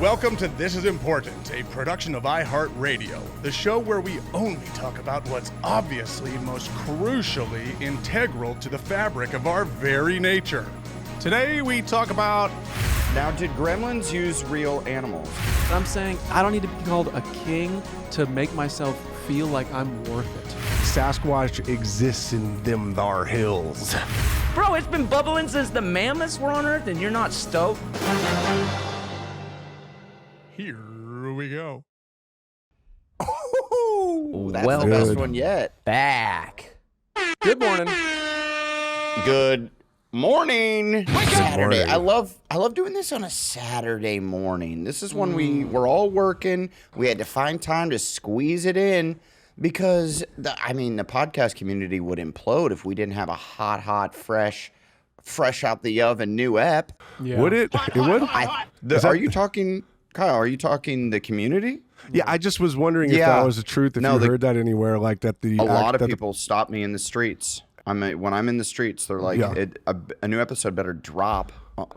Welcome to This Is Important, a production of iHeartRadio, the show where we only talk about what's obviously most crucially integral to the fabric of our very nature. Today we talk about... Now, did gremlins use real animals? I'm saying I don't need to be called a king to make myself feel like I'm worth it. Sasquatch exists in them thar hills. Bro, it's been bubbling since the mammoths were on Earth and you're not stoked? Here we go. Ooh, that's Well, the best good. one yet. Back. Good morning. Good morning. Saturday. Morning. I love doing this on a Saturday morning. This is when we're all working. We had to find time to squeeze it in because the podcast community would implode if we didn't have a hot, fresh out the oven new ep. Yeah. Would it? It would? Are you talking, Kyle? Are you talking the community? Yeah, I just was wondering if Yeah. that was the truth, if No, you heard that anywhere, like that the... A lot of people stop me in the streets. When I'm in the streets, they're like, Yeah. a new episode better drop.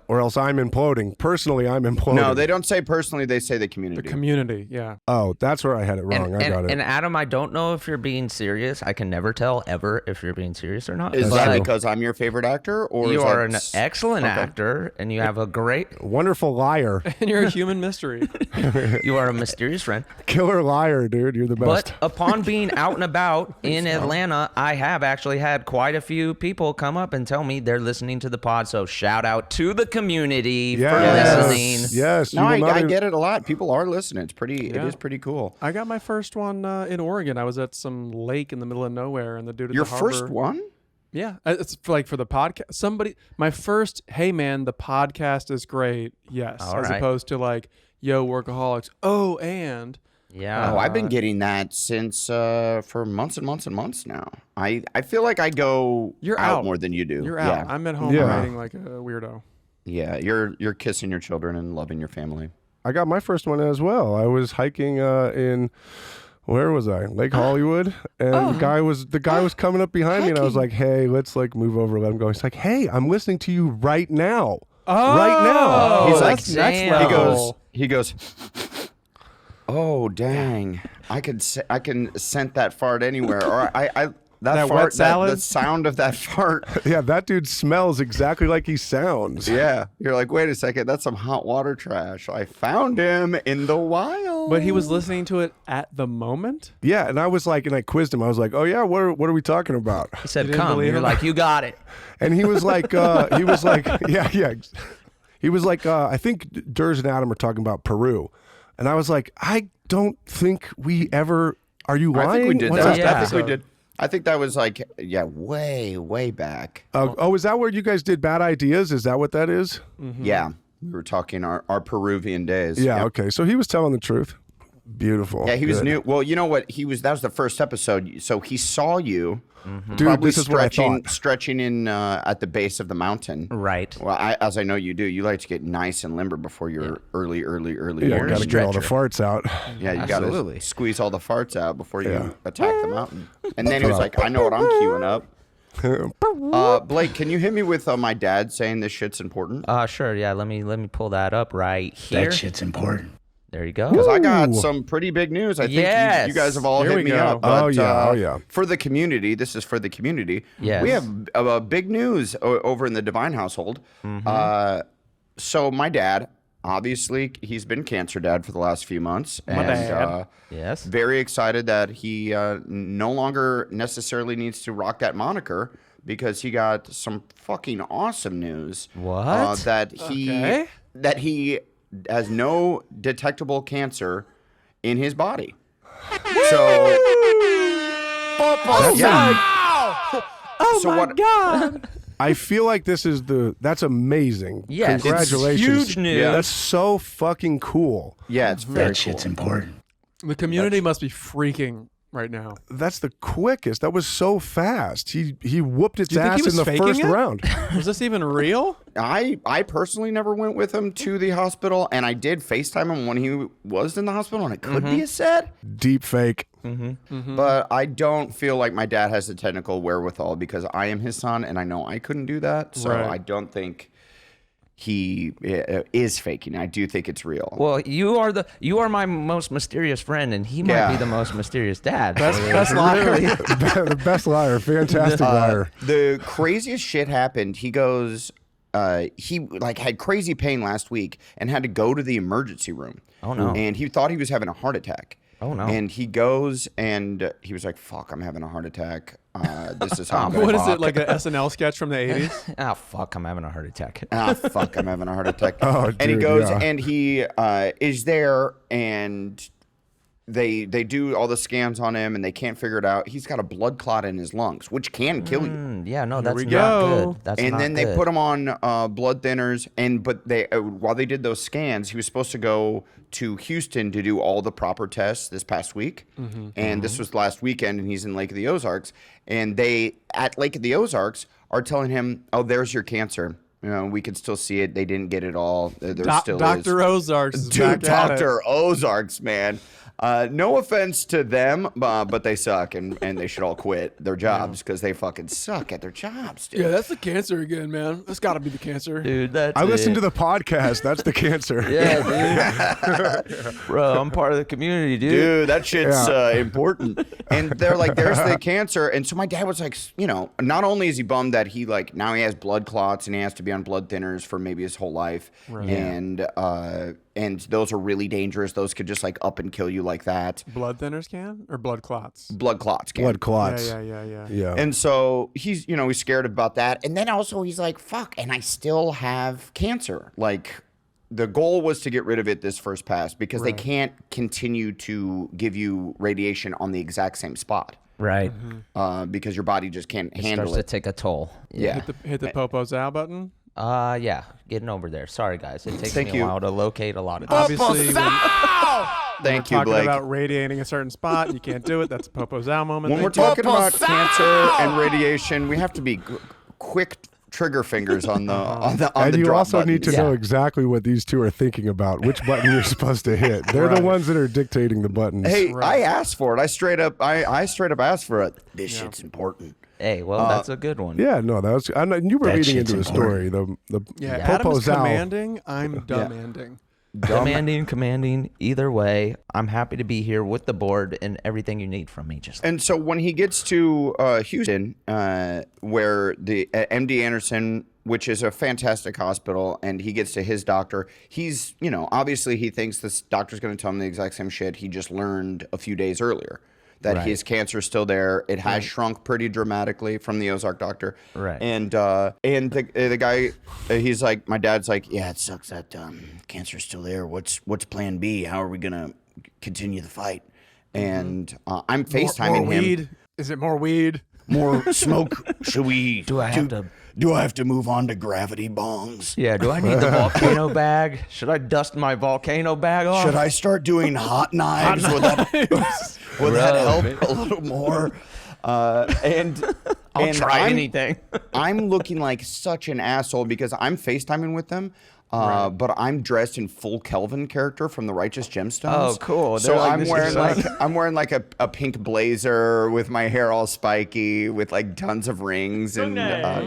Or else I'm imploding. Personally, I'm imploding. No, they don't say personally, they say the community. The community, yeah. Oh, that's where I had it wrong. I got it. And Adam, I don't know if you're being serious. I can never tell ever if you're being serious or not. Is but that because I'm your favorite actor? Or you is are that an excellent okay. actor and you have a great, Wonderful liar. And you're a human mystery. you are a mysterious friend. Killer liar, dude. You're the best. But upon being out and about in Atlanta, I have actually had quite a few people come up and tell me they're listening to the pod. So shout out to the community for listening. Yes. No, you will not I even- get it a lot. People are listening. It's pretty. It Yeah. is pretty cool. I got my first one in Oregon. I was at some lake in the middle of nowhere, and the dude at Your the harbor. first one? Yeah, it's for the podcast. My first, hey man, the podcast is great. Yes, All as right. opposed to like, yo, Workaholics. Oh, and Yeah. Oh, I've been getting that since for months and months and months now. I feel like I go You're out out. more than you do. you're yeah. out. I'm at home Yeah. writing like a weirdo. Yeah, you're kissing your children and loving your family. I got my first one as well. I was hiking in... Where was I? Lake Hollywood, and the guy was coming up behind me, and I was like, "Hey, let's like move over, let him go." He's like, "Hey, I'm listening to you right now, right now." He's like, that's next damn. level. He goes, oh dang! I can scent that fart anywhere, or that wet fart, salad? the sound of that fart. Yeah, that dude smells exactly like he sounds. Yeah, you're like, wait a second, that's some hot water trash. I found him in the wild. But he was listening to it at the moment. Yeah, and I was like, and I quizzed him. I was like, "Oh yeah, what are we talking about?" He said, You didn't come. believe You're him? like, you got it. And he was like, yeah. He was like, I think Durs and Adam are talking about Peru, and I was like, I don't think we ever. Are you lying? I think we did What's that. Yeah. I think we did. I think that was like, way back. Is that where you guys did Bad Ideas? Is that what that is? Yeah, we were talking our Peruvian days. Yeah. Yep. Okay. So he was telling the truth. Beautiful. Yeah, he was Good. new. Well, you know what? That was the first episode. So he saw you. Dude, Probably this is what I thought. stretching in at the base of the mountain. Right. Well, as I know you do, you like to get nice and limber before your early Yeah, years. got to get all the farts out. Yeah, you got Absolutely. to squeeze all the farts out before you Yeah. attack the mountain. And then he was like, I know what I'm queuing up. Blake, can you hit me with my dad saying this shit's important? Sure. Yeah. Let me pull that up right here. That shit's important. There you go. Because I got Ooh. some pretty big news. I think Yes. you guys have all Here hit we me go. up. But, Oh, yeah. Oh, yeah. For the community, this is for the community. Yes. We have big news over in the Devine household. So my dad, obviously, he's been cancer dad for the last few months. dad. Yes. Very excited that he no longer necessarily needs to rock that moniker because he got some fucking awesome news. What? That he has no detectable cancer in his body. So, Oh So my what- god! I feel like that's amazing. Yes. It's Congratulations. huge news. That's so fucking cool. yeah, it's very That shit's cool. important. The community must be freaking right now. That's the quickest. That was so fast. He whooped its Do you think he ass was in the faking first it? round. Was this even real? I personally never went with him to the hospital, and I did FaceTime him when he was in the hospital, and it could be a set. Deep fake. But I don't feel like my dad has the technical wherewithal because I am his son, and I know I couldn't do that. So Right. I don't think he is faking. I do think it's real. Well, you are my most mysterious friend, and he might be the most mysterious dad. Best liar. The best liar. Fantastic liar. The craziest shit happened. He goes, he like had crazy pain last week and had to go to the emergency room. Oh no! And he thought he was having a heart attack. Oh no! And he goes and he was like, "Fuck, I'm having a heart attack. This is how I'm gonna What is talk." it, like an SNL sketch from the 80s? Ah, fuck! I'm having a heart attack. Fuck, I'm having a heart attack. Oh, and he dude, goes yeah. and he is there, and they do all the scans on him, and they can't figure it out. He's got a blood clot in his lungs, which can kill you. Yeah, no, that's we not go. good. That's And not then good. they put him on blood thinners, but they while they did those scans, he was supposed to go to Houston to do all the proper tests this past week. And this was last weekend, and he's in Lake of the Ozarks. And they, at Lake of the Ozarks, are telling him, "Oh, there's your cancer. You know, we can still see it. They didn't get it all. There still Dr. is." Ozarks is Dude, back at it. Dr. Ozarks, man. No offense to them, but they suck, and they should all quit their jobs because they fucking suck at their jobs, dude. Yeah, that's the cancer again, man. That's got to be the cancer. Dude, that's I listened to it. the podcast. That's the cancer. Yeah, dude. Bro, I'm part of the community, dude. Dude, that shit's important. And they're like, there's the cancer. And so my dad was like, you know, not only is he bummed that he like now he has blood clots and he has to be on blood thinners for maybe his whole life. Right. And those are really dangerous. Those could just like up and kill you like that. Blood thinners can? Or blood clots? Blood clots can. Blood clots. Yeah. And so he's scared about that. And then also he's like, fuck, and I still have cancer. Like, the goal was to get rid of it this first pass because they can't continue to give you radiation on the exact same spot. Right. Because your body just can't handle Starts it. to take a toll. Yeah. Hit the Popo's out button. Yeah, getting over there. Sorry, guys. It takes Thank me you. a while to locate a lot of Obviously, when Thank you, talking Blake. about radiating a certain spot, you can't do it. That's a Popo's out moment. When we're Thank you. talking about cancer and radiation, we have to be quick trigger fingers on the And the you drop also need to buttons. know exactly what these two are thinking about, which button you're supposed to hit. They're the ones that are dictating the buttons. Hey, I asked for it. I straight up asked for it. This shit's important. Hey, well, that's a good one. Yeah, no, that was. You were That reading shit's into a story. The Adam's Popo's out. commanding. I'm demanding. Commanding. Either way, I'm happy to be here with the board and everything you need from me. And so when he gets to Houston, where the MD Anderson, which is a fantastic hospital, and he gets to his doctor, he's, obviously he thinks this doctor's going to tell him the exact same shit he just learned a few days earlier. That his cancer is still there. It has shrunk pretty dramatically from the Ozark doctor. Right. And the guy, he's like, my dad's like, yeah, it sucks that cancer's still there. What's plan B? How are we gonna continue the fight? And I'm FaceTiming more him. weed? Is it more weed? More smoke? Should we? Do I have to? Do I have to move on to gravity bongs? Yeah, do I need the volcano bag? Should I dust my volcano bag off? Should I start doing hot knives? Would that help a little more? I'll try anything. I'm looking like such an asshole because I'm FaceTiming with them. But I'm dressed in full Kelvin character from the Righteous Gemstones. Oh, cool. So They're like, I'm this wearing is I'm wearing like a pink blazer with my hair all spiky with like tons of rings and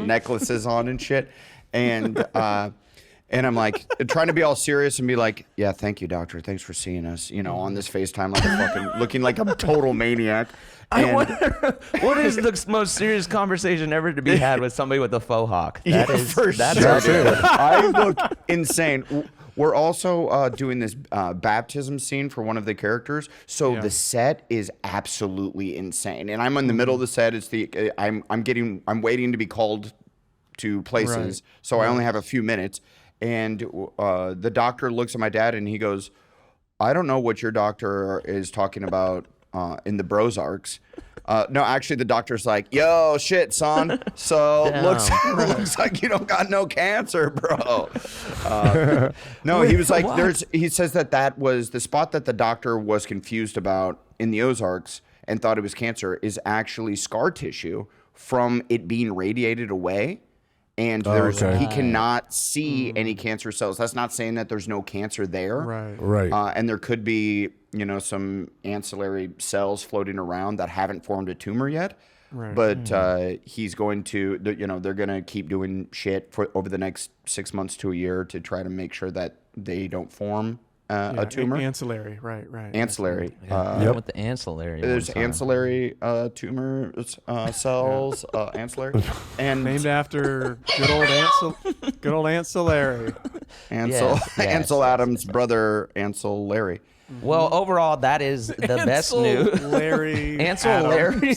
necklaces on and shit. And I'm like trying to be all serious and be like, yeah, thank you, doctor. Thanks for seeing us. On this FaceTime, like a fucking looking like a total maniac. I wonder, what is the most serious conversation ever to be had with somebody with a faux hawk? That's sure. I look insane. We're also doing this baptism scene for one of the characters, so the set is absolutely insane. And I'm in the middle of the set. It's I'm waiting to be called to places, so I only have a few minutes. And the doctor looks at my dad and he goes, "I don't know what your doctor is talking about in the Brozarks." No, actually, the doctor's like, "Yo, shit, son. So looks like you don't got no cancer, bro." No, he was like, he says that was the spot that the doctor was confused about in the Ozarks and thought it was cancer is actually scar tissue from it being radiated away. And he cannot see any cancer cells. That's not saying that there's no cancer there. Right. And there could be, some ancillary cells floating around that haven't formed a tumor yet. Right. But he's going to, they're going to keep doing shit for over the next 6 months to a year to try to make sure that they don't form a tumor. Ancillary, right. Ancillary. With the ancillary. There's ancillary tumor cells, ancillary, and Named after good old ancillary. Ansel Adams' brother, Ansel Larry. Well, overall, that is the best news. Larry. Ansel Larry.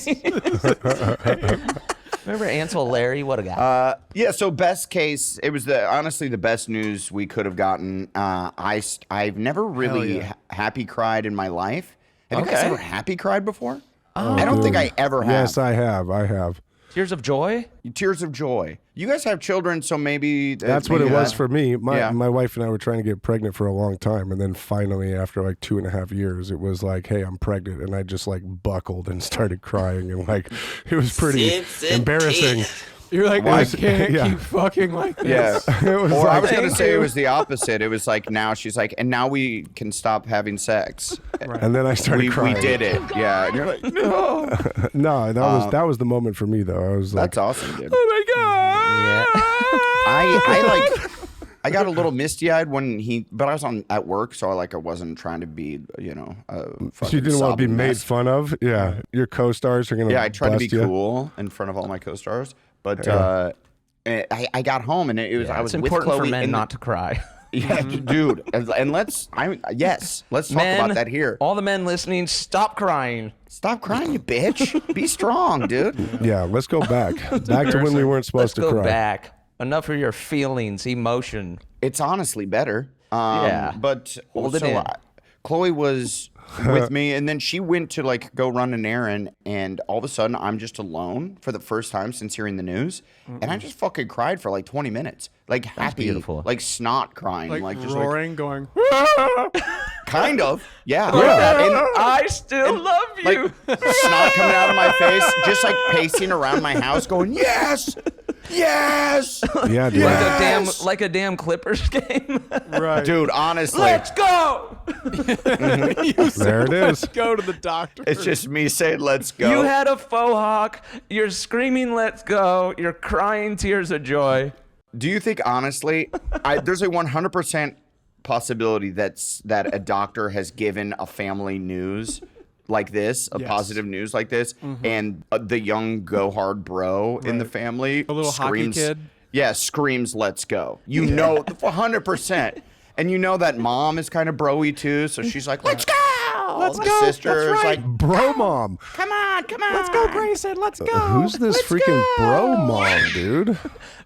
Remember Ansel Larry? What a guy. So best case, it was honestly the best news we could have gotten. I've never really happy cried in my life. Have you guys ever happy cried before? I don't think I ever have. Yes, I have. Tears of joy? Tears of joy. You guys have children, so maybe that's what it was for me. My wife and I were trying to get pregnant for a long time, and then finally, after like 2.5 years, it was like, "Hey, I'm pregnant," and I just like buckled and started crying, and like it was pretty embarrassing. You're like, I can't keep fucking like this. Yeah. Or I was going to say it was the opposite. It was like now she's like, and now we can stop having sex. Right. And then I started crying. We did it. Yeah. And you're like, no. No, that was the moment for me though. I was like, that's awesome, dude. Oh my god. Yeah. I got a little misty-eyed but I was at work, so I wasn't trying to be, you didn't want to be made fun of. Yeah. Your co-stars are going to I tried to be cool in front of all my co-stars. But I got home and it was I was it's with important Chloe for men not to cry. Yeah, dude. And let's talk about that here. All the men listening, stop crying. Stop crying, you bitch. Be strong, dude. Yeah, let's go back to when we weren't supposed to cry. Let's go back. Enough of your feelings, emotion. It's honestly better. But hold it in. Chloe was with me, and then she went to go run an errand, and all of a sudden I'm just alone for the first time since hearing the news, and I just fucking cried for 20 minutes, happy, beautiful. Snot crying, just roaring, going. Kind of, yeah. And I still love you. Snot coming out of my face, just pacing around my house, going yes. Yes. Yeah, dude. Like a damn Clippers game. Right. Dude, honestly. Let's go. There it is. Let's go to the doctor. It's just me saying let's go. You had a faux hawk. You're screaming let's go. You're crying tears of joy. Do you think, honestly, there's a 100% possibility that a doctor has given a family news like this, positive news like this, and the young go hard bro in the family, a little screams, hockey kid, screams, "Let's go!" 100%, and that mom is kind of broy too, so she's like, "Let's go, let's My go." sister That's is right. like, bro mom. Come on, let's go, Grayson. Let's go. Who's this freaking bro mom, dude?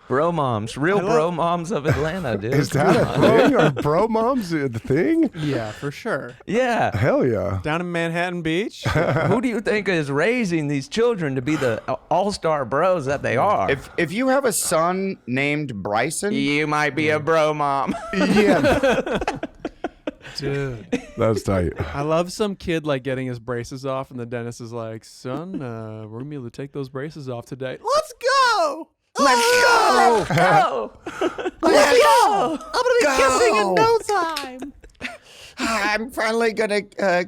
Bro moms, bro moms of Atlanta, dude. Is that a thing? Are bro moms the thing? Yeah, for sure. Yeah. Hell yeah. Down in Manhattan Beach. Who do you think is raising these children to be the all-star bros that they are? If you have a son named Bryson, you might be a bro mom. Yeah. Dude. That's tight. I love some kid getting his braces off, and the dentist is like, "Son, we're gonna be able to take those braces off today. Let's go! let's go, Let's go! let's go. I'm gonna be kissing in no time." I'm finally gonna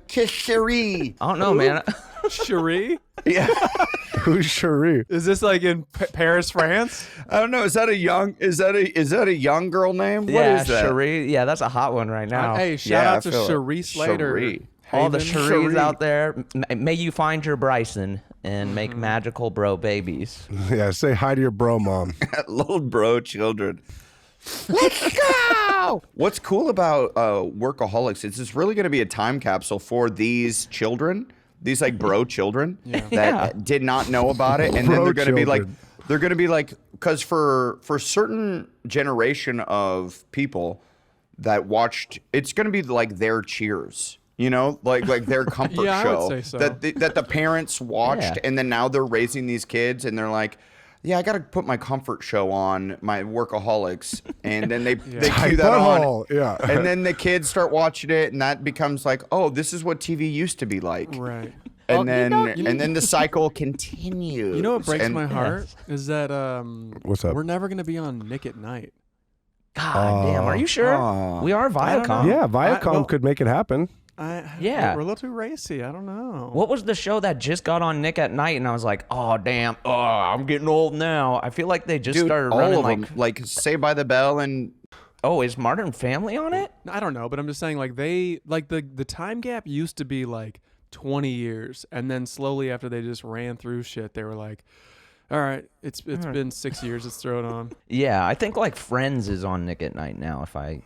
kiss Cherie. I don't know, man. Cherie? Yeah. Who's Cherie? Is this in Paris, France? I don't know. Is that a young girl name? Yeah, what is that? Cherie. Yeah, that's a hot one right now. Hey, shout Yeah, out to I feel it. Cherie Slater. Cherie. All the Haven. Cheries out there, may you find your Bryson and make magical bro babies. Yeah, say hi to your bro mom. Little bro children. Let's go. What's cool about Workaholics is it's really going to be a time capsule for these children, these bro children that did not know about it, and then they're going to be because for certain generation of people that watched, it's going to be their Cheers. Like their comfort Yeah, I show would say so. that the parents watched, and then now they're raising these kids, and they're like, "Yeah, I got to put my comfort show on, my Workaholics," and then they cue that on, and then the kids start watching it, and that becomes "Oh, this is what TV used to be like," Right. and then the cycle continues. You know what breaks my Yeah. heart is that What's up? we're never gonna be on Nick at Night. God damn, are you sure? We are Viacom. Yeah, Viacom could make it happen. Yeah. We're a little too racy. I don't know. What was the show that just got on Nick at Night? And I was like, oh, damn. Oh, I'm getting old now. I feel like they just started all running of them, like Saved by the Bell and... Oh, is Modern Family on it? I don't know, but I'm just saying, like, the time gap used to be like 20 years, and then slowly after they just ran through shit, they were like, all right, it's been 6 years, let's throw it on. Yeah, I think like Friends is on Nick at Night now. If I'm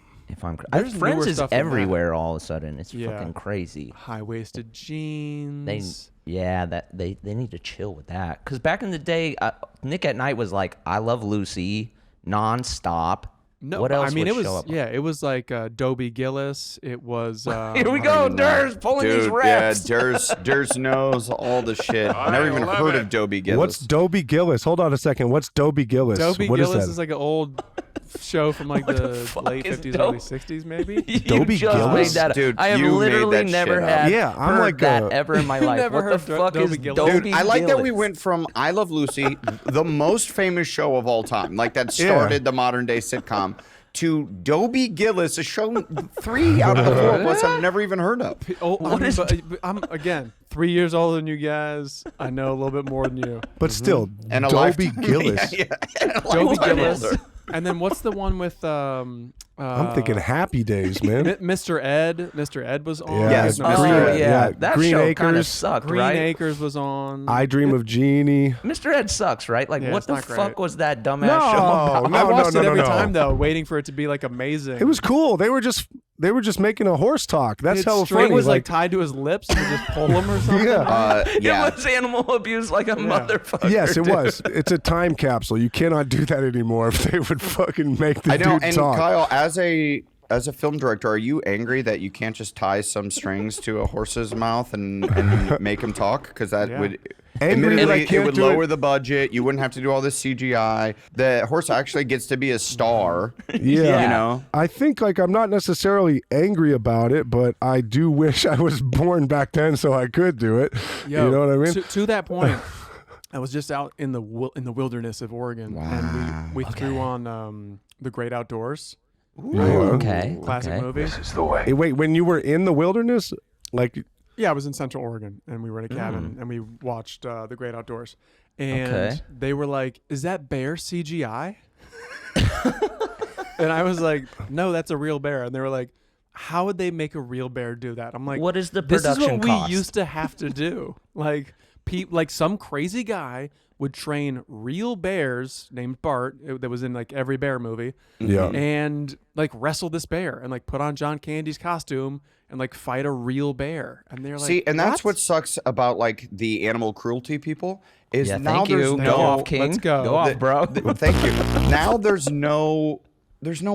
There's Friends newer is stuff than everywhere all of a sudden. It's Yeah. fucking crazy. High-waisted jeans. They need to chill with that. Because back in the day, Nick at Night was like I Love Lucy nonstop. No, what else? I mean, would it was show up? it was like Dobie Gillis. It was. Here we go, Durs pulling these reps. Yeah, Durs knows all the shit. I never even heard of Dobie Gillis. What's Dobie Gillis? Hold on a second. What's Dobie Gillis? Dobie What Gillis that? is like an old show from like the fuck late is 50s, Dope? early 60s, maybe. Dobie just Gillis? made that up. Dude, I have you made literally that never shit up. had Yeah, I'm heard like that a- ever in my life. never What the heard fuck Dobie is Gillis? Dobie Dude, I like that we Gillis? went from I Love Lucy, the most famous show of all time, like that started the modern day sitcom, to Dobie Gillis, a show 3 out of the 4 of us have never even heard of. I'm again 3 years older than you guys. I know a little bit more than you. But still, And a Dobie lifetime- Gillis. Yeah, and a Dobie lifetime Gillis. older. And then what's the one with I'm thinking Happy Days, man. Mr. Ed? Mr. Ed was on. Yeah, Yes, No, Mr. Oh Ed. yeah, Yeah, that Green show kind of Acres. sucked, Green right? Acres was on. I Dream of Jeannie. Mr. Ed sucks, right? Like, Yeah, what it's the not fuck great. was that dumbass No, show about? no, I watched it every no. time though, waiting for it to be like amazing. It was cool. They were just making a horse talk. That's His hella string funny. was like tied to his lips and would just pull him or something. Yeah. Yeah. It was animal abuse like a motherfucker. Yes, it dude. was. It's a time capsule. You cannot do that anymore if they would fucking make the I know, dude and talk. Kyle, as a film director, are you angry that you can't just tie some strings to a horse's mouth and make him talk? Because that Yeah. would, Angry that I admittedly, it can't would do it. lower the budget. You wouldn't have to do all this CGI. The horse actually gets to be a star. Yeah. You know? I think like I'm not necessarily angry about it, but I do wish I was born back then so I could do it. Yo, you know what I mean? To that point, I was just out in the wilderness of Oregon, and we threw on The Great Outdoors. Okay. Classic okay. movie. Hey, wait, when you were in the wilderness, like Yeah, I was in Central Oregon, and we were in a cabin, and we watched The Great Outdoors. And Okay. they were like, "Is that bear CGI?" And I was like, "No, that's a real bear." And they were like, "How would they make a real bear do that?" I'm like, What is the This is production what cost? we used to have to do. Like, like some crazy guy would train real bears named Bart that was in like every bear movie, yeah. and like wrestle this bear and like put on John Candy's costume and like fight a real bear. And they're like, See, and that's what sucks about like the animal cruelty people is Yeah, now thank there's you. no. Go off, King. let's go. Go off, bro. Thank you. Now there's no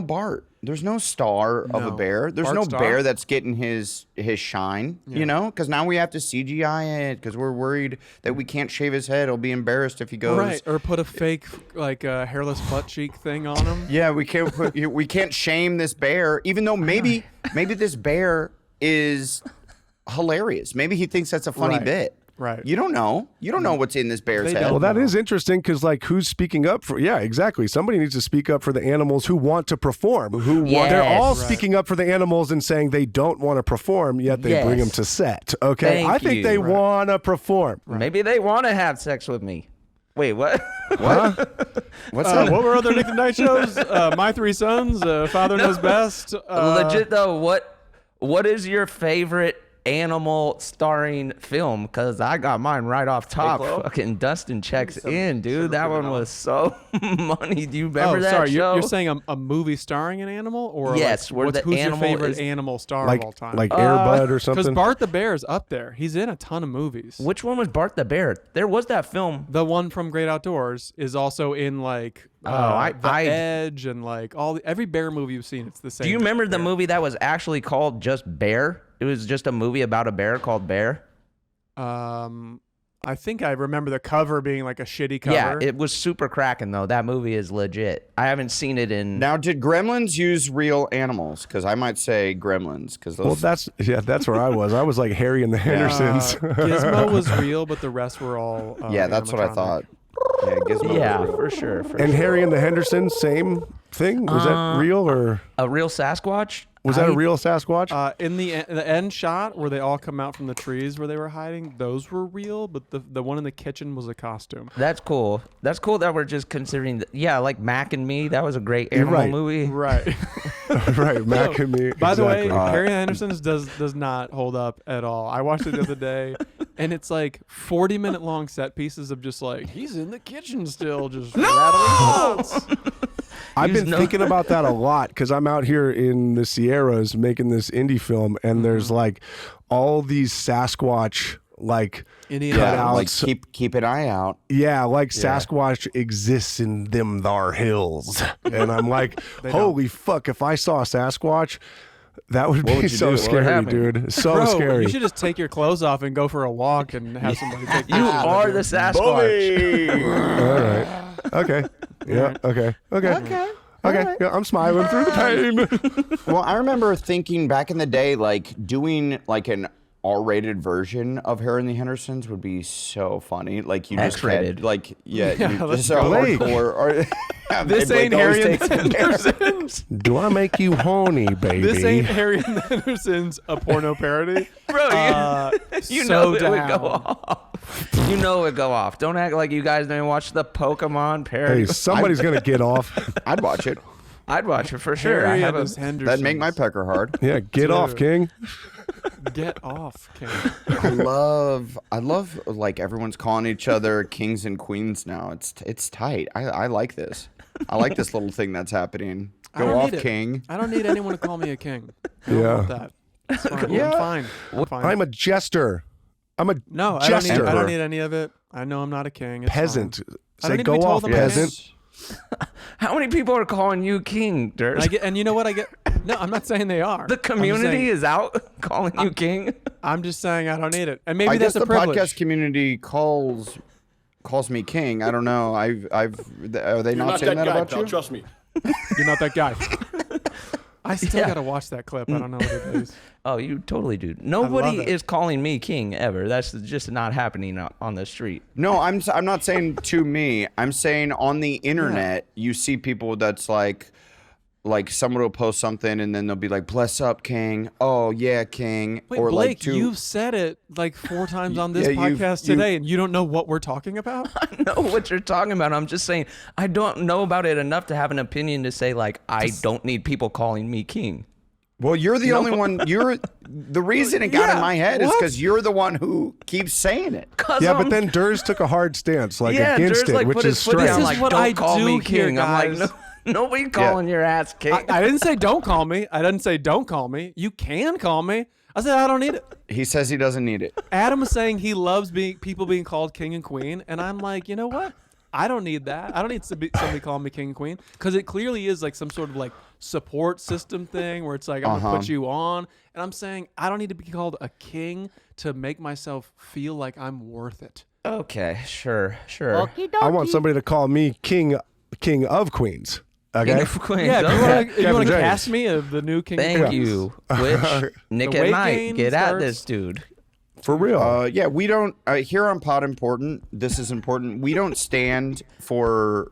Bart. There's no star of a No. bear. There's Bart no Star? bear that's getting his shine, you know? Because now we have to CGI it because we're worried that we can't shave his head. He'll be embarrassed if he goes. Right, or put a fake like hairless butt cheek thing on him. Yeah, we can't shame this bear, even though maybe this bear is hilarious. Maybe he thinks that's a funny Right. bit. Right. You don't know. You don't know what's in this bear's They head. Well, don't. that is interesting because, like, who's speaking up for? Yeah, exactly. Somebody needs to speak up for the animals who want to perform. They're all Yes. speaking up for the animals and saying they don't want to perform, yet they bring them Yes. to set. Okay, Thank I think you. they Right. want to perform. Maybe they want to have sex with me. Wait, what? What's that? What were other Nick at Night shows? My Three Sons, Father Knows Best. Legit though, what is your favorite animal starring film? Because I got mine right off top. Fucking Dustin checks in, dude. That one was so money. Do you remember that sorry, show? you're saying a movie starring an animal, or Yes, like, where the who's animal your favorite is- animal star Like, of all time? like Airbud or because something. Bart the Bear is up there. He's in a ton of movies. Which one was Bart the Bear? There was that film. The one from Great Outdoors is also in like The Edge and like every bear movie you've seen. It's the same. Do you remember the bear. movie that was actually called just Bear? It was just a movie about a bear called Bear. I think I remember the cover being like a shitty cover. Yeah, it was super cracking though. That movie is legit. I haven't seen it in. Now, did Gremlins use real animals? Because I might say Gremlins. Because Well, that's where I was. I was like Harry and the Hendersons. Gizmo was real, but the rest were all. yeah, that's what I animatronic. thought. Gizmo Yeah, was real. for sure. And Harry and the Hendersons, same thing? Was that real or A real Sasquatch? was that a real Sasquatch? In the end shot where they all come out from the trees where they were hiding, those were real, but the one in the kitchen was a costume. That's cool. That's cool that we're just considering. Like Mac and Me. That was a great animal right. movie. Right. Right, Mac and me. By the way, exactly. Harry and the Hendersons does not hold up at all. I watched it the other day, and it's like 40-minute long set pieces of just like he's in the kitchen still, just rattling pots. I've been thinking about that a lot because I'm out here in the Sierras making this indie film, and there's like all these Sasquatch like Indiana cutouts. Like keep an eye out. Yeah, like Sasquatch exists in them thar hills, and I'm like, holy fuck! If I saw a Sasquatch, that would be so scary, dude. So Bro, scary. you should just take your clothes off and go for a walk and have somebody take You pictures of are you. the Sasquatch. All right. Okay. Yeah. Okay. Okay. Okay. Yeah, I'm smiling through the pain. Well, I remember thinking back in the day, like doing like an R-rated version of Harry and the Hendersons would be so funny. Like you just X-rated. had, like you let's just so Blake. hardcore. This Blake ain't always Harry and takes the it there. Hendersons. Do I make you horny, baby? This ain't Harry and the Hendersons, a porno parody. Bro, you so know it would down. go off. You know it would go off. Don't act like you guys didn't watch the Pokemon parody. Hey, somebody's gonna get off. I'd watch it. I'd watch it for sure. Harry I have and a his Hendersons. That'd make my pecker hard. Yeah, get off, King. Get off, King. I love like everyone's calling each other kings and queens now. It's tight. I like this. I like this little thing that's happening. I Go don't off, need it. king. I don't need anyone to call me a king. I don't Yeah. want that. It's fine. Yeah. I'm fine. I'm fine. I'm a jester. I'm a no, jester. I don't need any of it. I know I'm not a king. It's peasant. fine. I Say don't need to go be told off, I'm a peasant. king. How many people are calling you king, Durs? And you know what I get? No, I'm not saying they are. The community is out calling you king. I'm just saying I don't need it. And maybe I that's guess a the privilege. podcast community calls me king. I don't know. Are they not saying that about you? Trust me. You're not that guy. I still Yeah. gotta watch that clip. I don't know what it is. Oh, you totally do. love Nobody it. is calling me king ever. That's just not happening on the street. No, I'm not saying to me. I'm saying on the internet, you see people that's like someone will post something and then they'll be like, "Bless up, king." Oh yeah, king. Wait, or Blake, like to you've said it like 4 times on this Yeah, podcast today, and you don't know what we're talking about? I know what you're talking about. I'm just saying I don't know about it enough to have an opinion to say like I don't need people calling me king. Well, you're the only one. You're the reason it got in my head is because you're the one who keeps saying it. Yeah, but then Durs took a hard stance, like yeah, against Durs, it, like, which put is his foot down, strange. This is like, what don't I call do me here, king. I'm like, guys. no, nobody calling your ass king. I didn't say don't call me. I didn't say don't call me. You can call me. I said I don't need it. He says he doesn't need it. Adam is saying he loves people being called king and queen, and I'm like, you know what? I don't need that. I don't need somebody calling me king and queen because it clearly is like some sort of like support system thing where it's like I'm gonna put you on, and I'm saying I don't need to be called a king to make myself feel like I'm worth it. Okay, sure. I want somebody to call me king of queens. Okay. King of Queens. Yeah, if you Kevin want to James. cast me as the new king. Thank of Queens. you. Which Nick The at weight Night, gain get at starts- this dude. For real. Yeah, we don't here on Pod Important. This is important. We don't stand for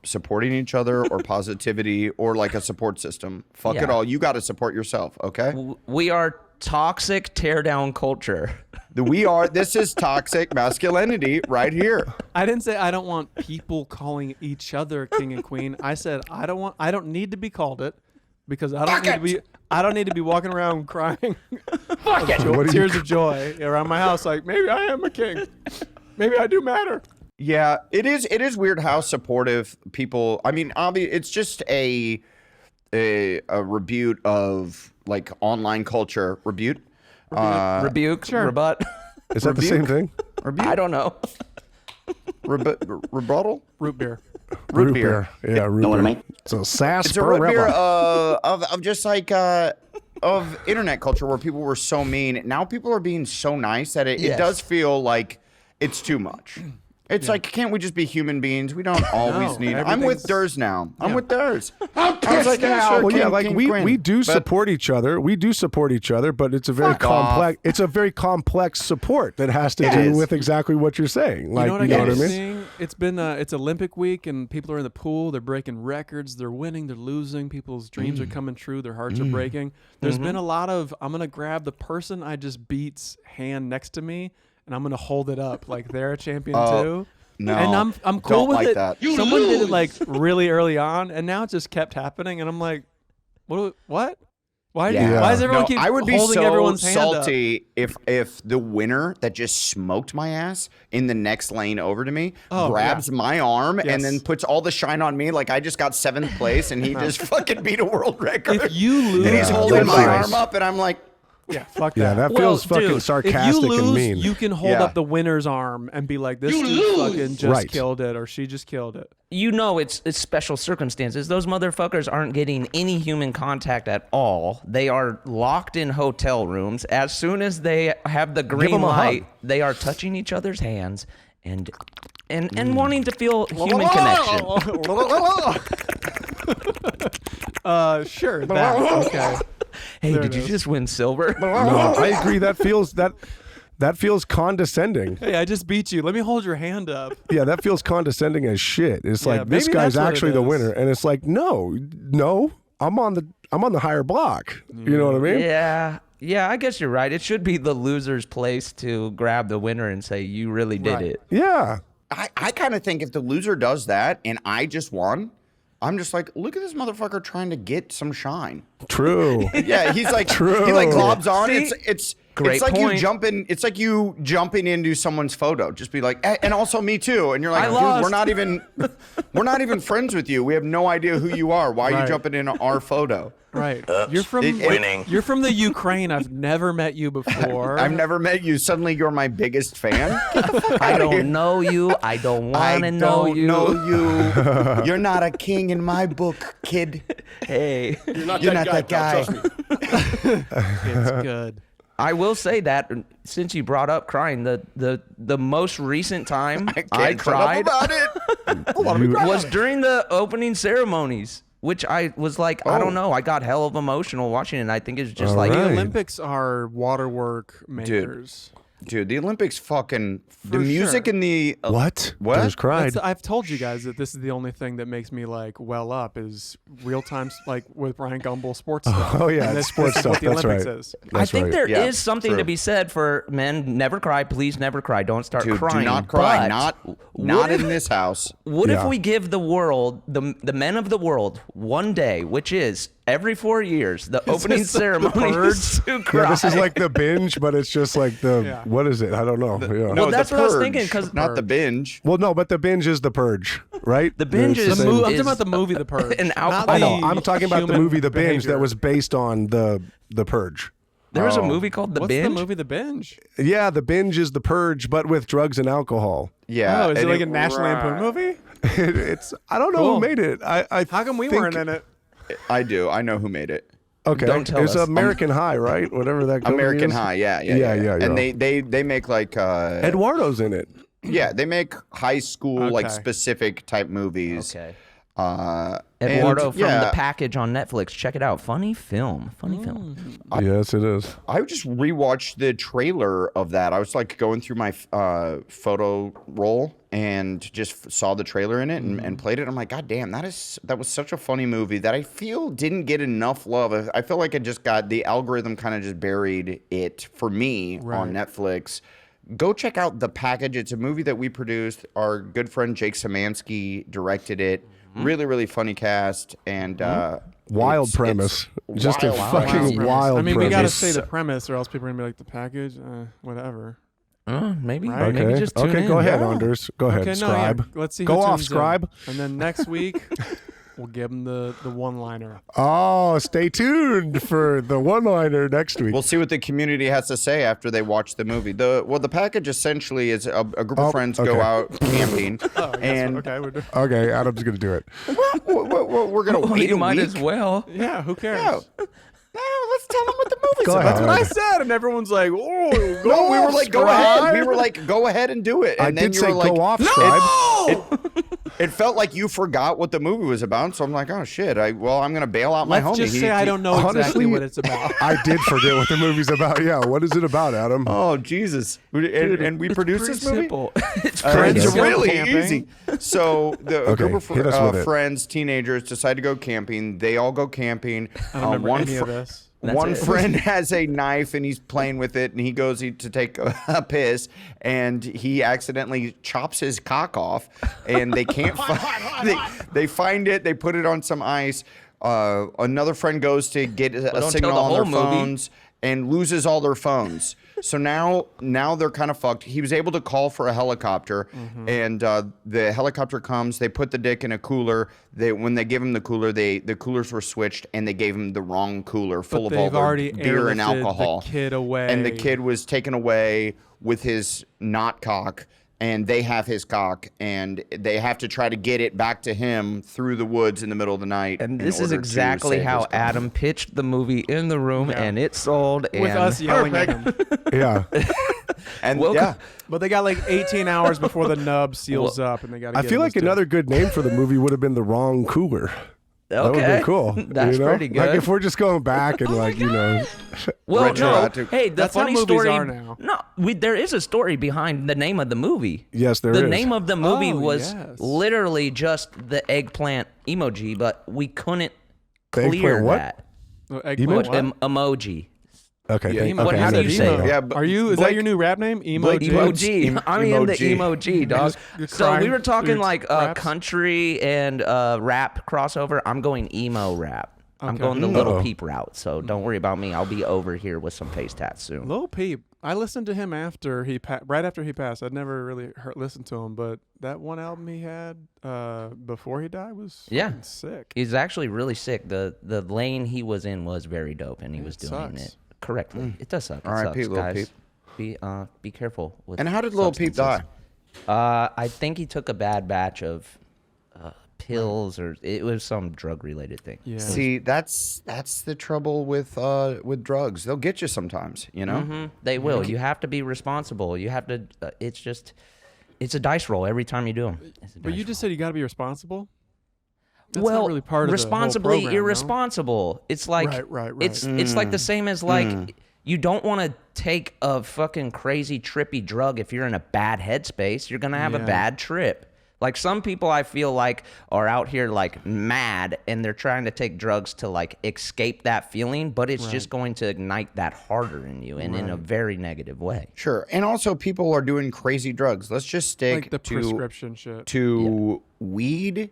supporting each other or positivity or like a support system. Fuck Yeah. it all. You got to support yourself. Okay. We are toxic teardown culture. This is toxic masculinity right here. I didn't say I don't want people calling each other king and queen. I said I don't need to be called it because I don't need to be walking around crying tears of joy around my house like maybe I am a king. Maybe I do matter. Yeah, it is weird how supportive people. I mean, it's just a rebuke of like online culture. Rebuke. Rebuke, rebut. Is that the same thing? I don't know. Rebuttal. Root beer. Root beer. Yeah, root beer. what I mean? It's a It's a root beer of just like of internet culture where people were so mean. Now people are being so nice that it does feel like it's too much. It's like, can't we just be human beings? We don't always need. I'm with everything's- Durs now. I'm with Durs. I'm pissed now. Well, yeah, king, like king, we queen. do But- support each other. We do support each other, but it's a very Fuck off. complex. It's a very complex support that has to It do is. with exactly what you're saying. Like, You know what I you know keep what I mean? seeing? it's been it's Olympic week, and people are in the pool. They're breaking records. They're winning. They're losing. People's dreams are coming true. Their hearts are breaking. There's been a lot of I'm gonna grab the person I just beat's hand next to me, and I'm gonna hold it up like they're a champion too. No, And I'm cool with like it. that. Someone did it like really early on, and now it just kept happening, and I'm like, what? Why does everyone keep I would be holding so everyone's hand up? salty if the winner that just smoked my ass in the next lane over to me grabs my arm and then puts all the shine on me like I just got 7th place and he just fucking beat a world record. If you lose, and he's holding my arm up and I'm like, yeah, fuck Yeah, that. that feels fucking Dude, sarcastic if you lose, and mean. you can hold up the winner's arm and be like, "This dude fucking just killed it," or "She just killed it." You know, it's special circumstances. Those motherfuckers aren't getting any human contact at all. They are locked in hotel rooms. As soon as they have the green light, they are touching each other's hands and wanting to feel human connection. Sure. That, okay. Hey, There did it you is. just win silver? No, I agree. That feels condescending. Hey, I just beat you. Let me hold your hand up. Yeah, that feels condescending as shit. It's Yeah, like this maybe guy's that's what it actually the is. winner, and it's like no, I'm on the higher block. You know what I mean? Yeah, I guess you're right. It should be the loser's place to grab the winner and say, you really did it. Yeah. I kind of think if the loser does that and I just won, I'm just like, look at this motherfucker trying to get some shine. True. Yeah, he's like, True. he like globs on. See? It's Great like point. you jumping. It's like you jumping into someone's photo. Just be like, and also me too. And you're like, I dude, lost. we're not even friends with you. We have no idea who you are. Why are you Right. jumping in our photo? Right. You're from Winning. You're from the Ukraine. I've never met you before. I've never met you. Suddenly, you're my biggest fan. I don't know you. I don't want to know you. you. You're not a king in my book, kid. Hey, You're not You're that not guy. that pal, guy. trust me. It's good. I will say that since you brought up crying, the most recent time I Can't shut up cried about it. was during the opening ceremonies, which I was like, I don't know, I got hell of emotional watching it. And I think it's just All like The right. Olympics are waterwork makers. Dude, the Olympics fucking the For music sure. in the What? What? Just cried. I've told you guys that this is the only thing that makes me like well up is real time like with Ryan Gumbel sports stuff. Oh, yeah, And it's this sports is what stuff. the That's Olympics right. is. I That's think right. there is Yeah, something to true. be said for men. Never cry, please. Never cry. Don't start Dude, crying. do not cry. But Not in this house. What Yeah. if we give the world, the men of the world, one day, which is every 4 years, the opening this the ceremonies to cry? Yeah, this is like the binge, but it's just like the Yeah. what is it? I don't know. Yeah. Well, that's the what I was Purge, thinking, 'cause- not the binge. Well, no, but the binge is the purge, right? The binge It's is the The same- I'm talking is about the movie The Purge. an not alcohol- I the know. I'm talking about the human movie The Binge behavior. that was based on the Purge. There was a movie called The What's Binge. the movie The Binge? Yeah, The Binge is the purge, but with drugs and alcohol. Yeah. Oh, is it and like a National Lampoon movie? It's I don't know Cool. who made it. I How come we think- weren't in it? I do. I know who made it. Okay, Don't tell it's us. American High, right? Whatever that company American is. High. Yeah. Yeah. And they make like Eduardo's in it. yeah, they make high school like Okay. specific type movies. Okay. And, Eduardo from yeah, The Package on Netflix. Check it out. Funny film. Funny film. Yes, it is. I just rewatched the trailer of that. I was like going through my photo roll and just saw the trailer in it and played it. I'm like, God damn, that was such a funny movie that I feel didn't get enough love. I feel like it just got the algorithm kind of just buried it for me on Netflix. Go check out The Package. It's a movie that we produced. Our good friend Jake Szymanski directed it. Really, really funny cast and Wild it's premise. Just a wild fucking premise. wild I mean, premise. we gotta say the premise, or else people are gonna be like, the package, whatever. Maybe. Right. Maybe Okay. just tune Okay. in. Go ahead, Yeah. Anders. Go ahead. Okay, Scribe. Let's see. Go who off, tunes in. Scribe. And then next week, we'll give them the one-liner. Oh, stay tuned for the one-liner next week. we'll see what the community has to say after they watch the movie. The package essentially is a group of friends go okay. out camping, and Okay, we're Okay, Adam's gonna do it. we're gonna Well, wait you a might week. as well. yeah. Who cares? No. No, let's tell them what the movie's Go about. ahead. That's what I said, and everyone's like, "Oh, go No, we were off, like, go Scribe." ahead. We were like, go ahead and do it. And I then did you say were like, go off, no! Scribe. it felt like you forgot what the movie was about. So I'm like, oh shit. I'm gonna bail out my homie. Let's just say I don't know honestly, exactly what it's about. I did forget what the movie's about. Yeah, what is it about, Adam? Oh Jesus! And we produced this movie. Simple. It's It's Friends go really camping. easy. So the Okay, group hit us with of it. friends, teenagers, decide to go camping. They all go camping. I don't remember any of this. One it. friend has a knife and he's playing with it, and he goes to take a piss, and he accidentally chops his cock off, and they can't find. They find it. They put it on some ice. Another friend goes to get a don't signal tell the on their whole movie. phones and loses all their phones. So now they're kind of fucked. He was able to call for a helicopter, and the helicopter comes. They put the dick in a cooler. When they give him the cooler, the coolers were switched, and they gave him the wrong cooler full of all they've their already beer and airlifted alcohol. the kid away. And the kid was taken away with his not cock, and they have his cock, and they have to try to get it back to him through the woods in the middle of the night. And in this is order to exactly save how his cock. Adam pitched the movie in the room, and it sold. With and us yelling at him. Yeah. And Welcome- yeah, But they got like 18 hours before the nub seals up, and they got to I feel like another good name for the movie would have been The Wrong Cooler. That would Okay. be cool. That's you know? pretty good. Like if we're just going back and like, you know. Well, no. Retroactive. Hey, the That's how funny movies story. are now. No, there is a story behind the name of the movie. Yes, there The is. name of the movie Oh, was yes. literally just the eggplant emoji, but we couldn't The eggplant clear what? that. eggplant. What? Emoji. Okay. Yeah, thank- Emo- okay, how do said you say emo. it? yeah. But Are you? Is Blake- that your new rap name? Blake Emoji. Blake- Emoji. I'm in the emoji. emoji, dog. You're So we crying were talking through like raps? country and rap crossover. I'm going emo rap. I'm Okay. going the Lil Uh-oh. Peep route. So don't worry about me. I'll be over here with some face tats soon. Lil Peep. I listened to him after right after he passed. I'd never really listened to him, but that one album he had before he died was fucking sick. He's actually really sick. The lane he was in was very dope, and he was doing sucks. it correctly. It does suck. It R.I.P. sucks, Lil guys. Peep. Be careful with. And how did Lil Peep die? substances. I think he took a bad batch of pills, or it was some drug related thing. Yeah. See, that's the trouble with drugs. They'll get you sometimes, you know. Mhm. They will. You have to be responsible. You have to. It's a dice roll every time you do them. But you just said you got to be responsible. That's well, not really part of the whole responsibly program, no? irresponsible. It's like Right. It's like the same as like you don't want to take a fucking crazy trippy drug if you're in a bad headspace. You're gonna have a Yeah. bad trip. Like some people I feel like are out here like mad and they're trying to take drugs to like escape that feeling, but it's just going to ignite that harder in you and in a very negative way. Sure. And also, people are doing crazy drugs. Let's just stick Like the to prescription shit. weed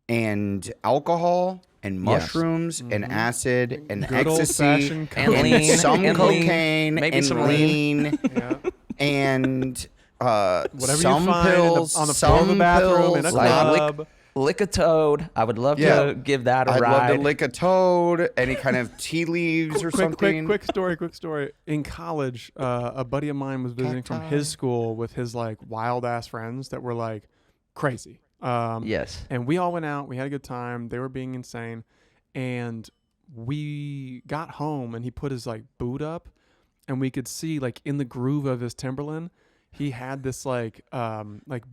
and alcohol and mushrooms and acid and Good ecstasy old-fashioned And cocaine. lean. some and lean. cocaine Maybe and some lean Yeah. and Whatever some you find pills, on the floor of the some bathroom in a pills, club. Lick a toad. I would love Yeah. to give that a I'd ride. love to lick a toad, any kind of tea leaves or something. Quick story. In college, a buddy of mine was visiting from his school with his like wild ass friends that were like crazy. Yes. And we all went out. We had a good time. They were being insane, and we got home, and he put his like boot up, and we could see like in the groove of his Timberland, he had this like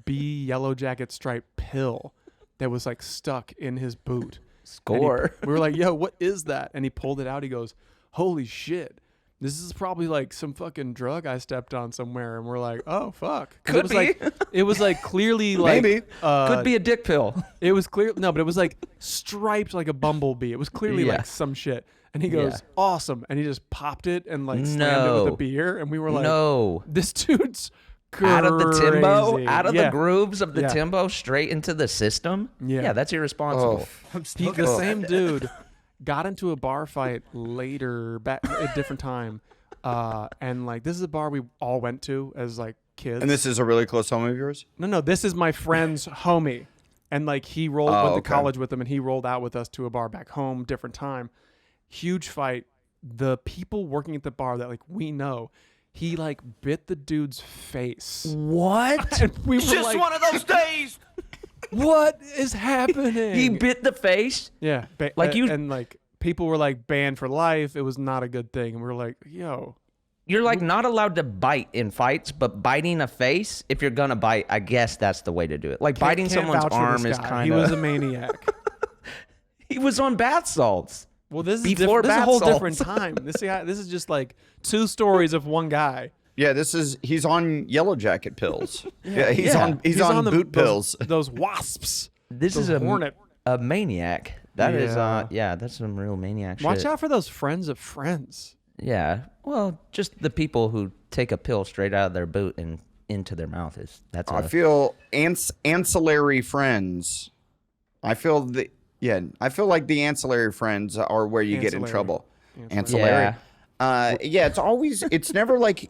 B yellow jacket striped pill that was like stuck in his boot. Score. We were like, yo, what is that? And he pulled it out. He goes, holy shit. This is probably like some fucking drug I stepped on somewhere. And we're like, oh, fuck. 'Cause Could be. It was like clearly like. Maybe. Could be a dick pill. It was clear. No, but it was like striped like a bumblebee. It was clearly Yeah. like some shit. And he goes, Yeah. awesome. And he just popped it and like slammed it No. with a beer. And we were like, No. this dude's crazy. Out of the Timbo, out of Yeah. the grooves of the Yeah. Timbo, straight into the system. Yeah. That's irresponsible. The same dude got into a bar fight later, back a different time. And like, this is a bar we all went to as like kids. And this is a really close home of yours? No, this is my friend's homie. And like he went to okay. college with him and he rolled out with us to a bar back home, different time. Huge fight. The people working at the bar that like we know, he like bit the dude's face. What? And we were like, of those days. what is happening? He bit the face? Yeah. Like you- And like people were like banned for life. It was not a good thing. And we were like, yo, You're like not allowed to bite in fights, but biting a face, if you're gonna bite, I guess that's the way to do it. Like biting Can't someone's vouch for arm this is guy. kind He of. was a maniac. He was on bath salts. Well, this is Before different. This is a bath whole salts. different time. This is just like 2 stories of one guy. Yeah, he's on Yellow Jacket pills. Yeah, he's Yeah. on the- boot pills. Those wasps. This Those is Hornet. a maniac. That is, Yeah. that's some real maniac shit. Watch out for those friends of friends. Yeah. Well, just the people who take a pill straight out of their boot and into their mouth I feel ancillary friends. I feel like the ancillary friends are where you get in Ancillary. trouble. Ancillary. Ancillary. It's never like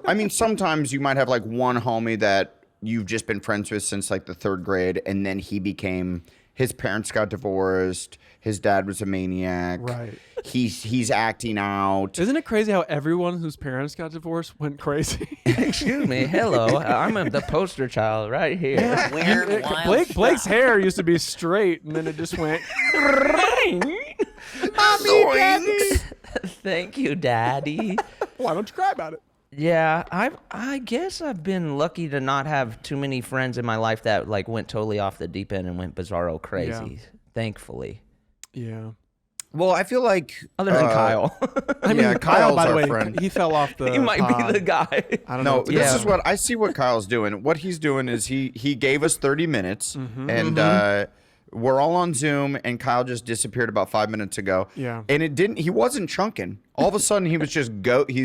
I mean, sometimes you might have like one homie that you've just been friends with since like the 3rd grade, and then his parents got divorced. His dad was a maniac. Right. He's acting out. Isn't it crazy how everyone whose parents got divorced went crazy? Excuse me. Hello. I'm the poster child right here. Weird, wild Blake's hair used to be straight, and then it just went. Thank you, Daddy. Why don't you cry about it? Yeah, I guess I've been lucky to not have too many friends in my life that like went totally off the deep end and went bizarro crazy. Thankfully. Yeah. Well, I feel like Other than Kyle. I mean, Kyle's by the our way, friend. he fell off the. He might pod. be the guy. I don't No, know. this is what I see. What Kyle's doing. What he's doing is he gave us 30 minutes, and we're all on Zoom, and Kyle just disappeared about 5 minutes ago. Yeah. And it didn't. He wasn't chunking. All of a sudden, he's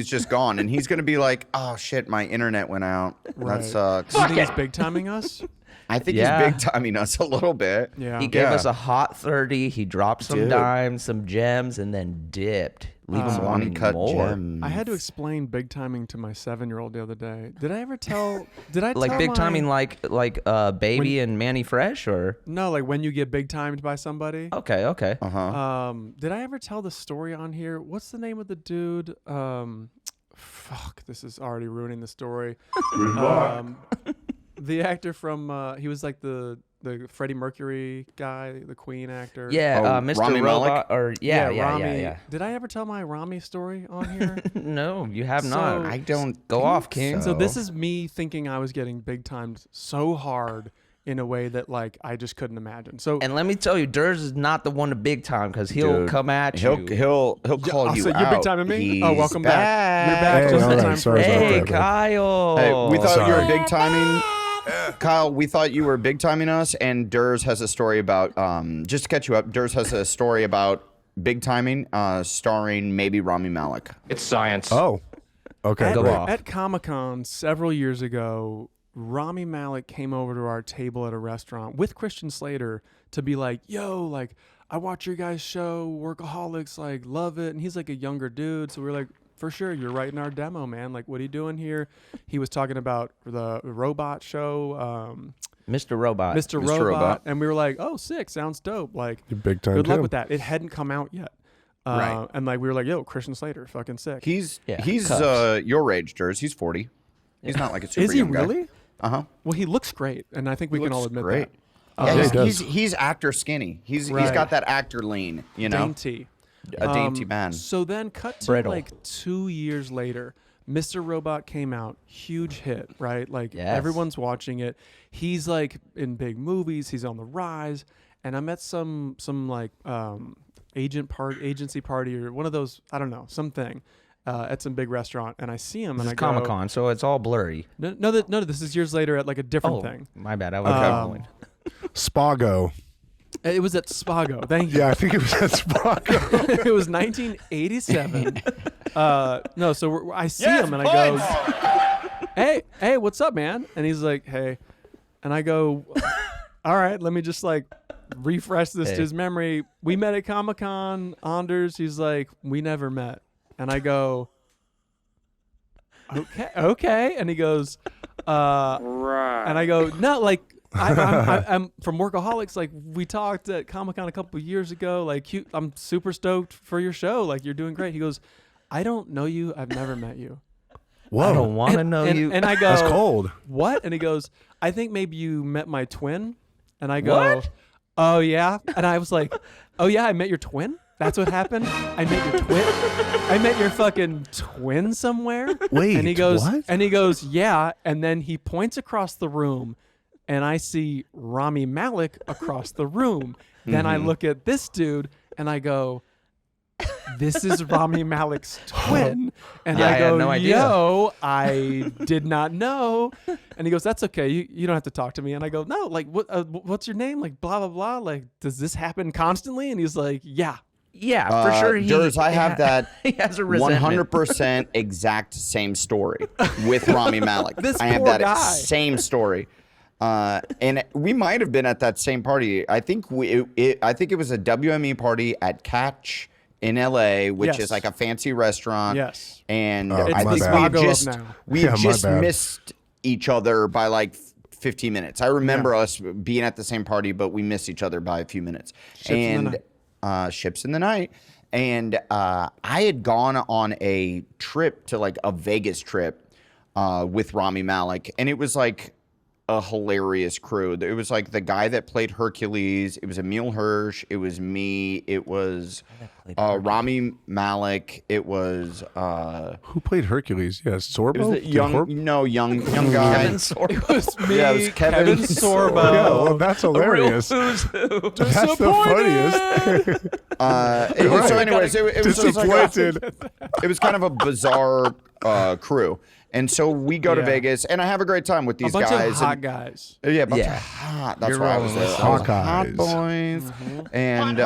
just gone, and he's gonna be like, "Oh shit, my internet went out. Right. That sucks." Do you think he's big timing us? I think Yeah. he's big timing us a little bit. Yeah. He gave Yeah. us a hot 30. He dropped some Dude. dimes, some gems, and then dipped. Leave him wanting Uncut more. gems. I had to explain big timing to my 7-year-old the other day. Did I ever tell? Did I Like tell big my- timing, like Baby and Manny Fresh, or No, like when you get big timed by somebody. okay. Did I ever tell the story on here? What's the name of the dude? Fuck, this is already ruining the story. The actor from he was like the Freddie Mercury guy, the Queen actor. Yeah, Oh, Mr. Rami Malek? Robot, or yeah. Rami. Did I ever tell my Rami story on here? No, you have So- not. I don't Go think off, King. So this is me thinking I was getting big timed so hard in a way that like I just couldn't imagine. So And let me tell you, Durs is not the one to big time because he'll Dude, come at He'll you. call you so out. you're big timing me? He's Oh, welcome back. You're back Hey, just all in right, time sorry for about Hey, that, man. Kyle. Hey, we thought you were Sorry. big timing. Kyle, we thought you were big timing us, and Durs has a story about, just to catch you up, Durs has a story about big timing, starring maybe Rami Malek. It's science. Oh, okay. Go great. off. At Comic-Con several years ago, Rami Malek came over to our table at a restaurant with Christian Slater to be like, yo, like, I watch your guys' show, Workaholics, like, love it. And he's like a younger dude. So we're like, for sure, you're writing our demo, man. Like, what are you doing here? He was talking about the robot show, Mr. Robot. Mr. Mr. Robot. Robot. And we were like, oh, sick. Sounds dope. Like, You big time good luck too. with that. It hadn't come out yet. Right. And like, we were like, yo, Christian Slater, fucking sick. He's cuffs. your age, Durs. He's 40. He's not like a super Is he young guy. really? Uh-huh. Well, he looks great. And I think we can all Looks admit great. that. Yeah, he does. he's actor skinny. He's Right. got that actor lean, you know, Dainty. a dainty man. So then cut to Brittle. like 2 years later, Mr. Robot came out, huge hit, right? Like Yes. everyone's watching it. He's like in big movies, he's on the rise. And I'm at some like agency party or one of those, I don't know, something at some big restaurant, and I see him This and is I go, Comic-Con, so it's all blurry. No, this is years later at like a different thing. My bad. I was going. Spago. It was at Spago. Thank you. Yeah, I think it was at Spago. It was 1987. No, so I see him and I go, hey, what's up, man? And he's like, hey. And I go, all right, let me just like refresh this to his memory. We met at Comic-Con, Anders. He's like, we never met. And I go, okay. And he goes, right. And I go, no, like, I'm from Workaholics. Like, we talked at Comic-Con a couple of years ago. Like, I'm super stoked for your show. Like, you're doing great. He goes, I don't know you. I've never met you. Whoa. I don't want to know you. And I go, That's cold. what? And he goes, I think maybe you met my twin. And I go, What? oh, yeah. And I was like, oh, yeah, I met your twin? That's what happened? I met your twin? I met your fucking twin somewhere? Wait, and he goes, what? And he goes, yeah. And then he points across the room, and I see Rami Malek across the room. Then I look at this dude, and I go, this is Rami Malek's twin. And Yeah, I I go, had no idea. yo, I did not know. And he goes, that's okay. You don't have to talk to me. And I go, no, like, what's your name? Like, blah, blah, blah. Like, does this happen constantly? And he's like, yeah. Yeah, for sure. Durs, I have that He has a resentment. 100% exact same story with Rami Malek. This I have poor that guy. same story. And we might have been at that same party. I think I think it was a WME party at Catch in LA, which Yes. is like a fancy restaurant. Yes. And Oh, I my think bad. we Yeah, my just bad. missed each other by like 15 minutes. I remember us being at the same party, but we missed each other by a few minutes. Ships in the night. And I had gone on a trip to like a Vegas trip with Rami Malek, and it was like a hilarious crew. It was like the guy that played Hercules. It was Emil Hirsch. It was me. It was Rami Malek. It was Who played Hercules? Yes, Sorbo. it was the Did young Horne- young guy. Kevin Sorbo. It was me, Yeah, it was Kevin Sorbo. Yeah, well, that's hilarious. Who's who? That's the funniest. So, anyways, it was just like Disappointed. it was kind of a bizarre crew. And so we go to Yeah. Vegas, and I have a great time with A these bunch guys. of hot and- guys. Yeah, a bunch Yeah. of hot. That's You're why I was rolling there. with I was hot hot guys. boys. And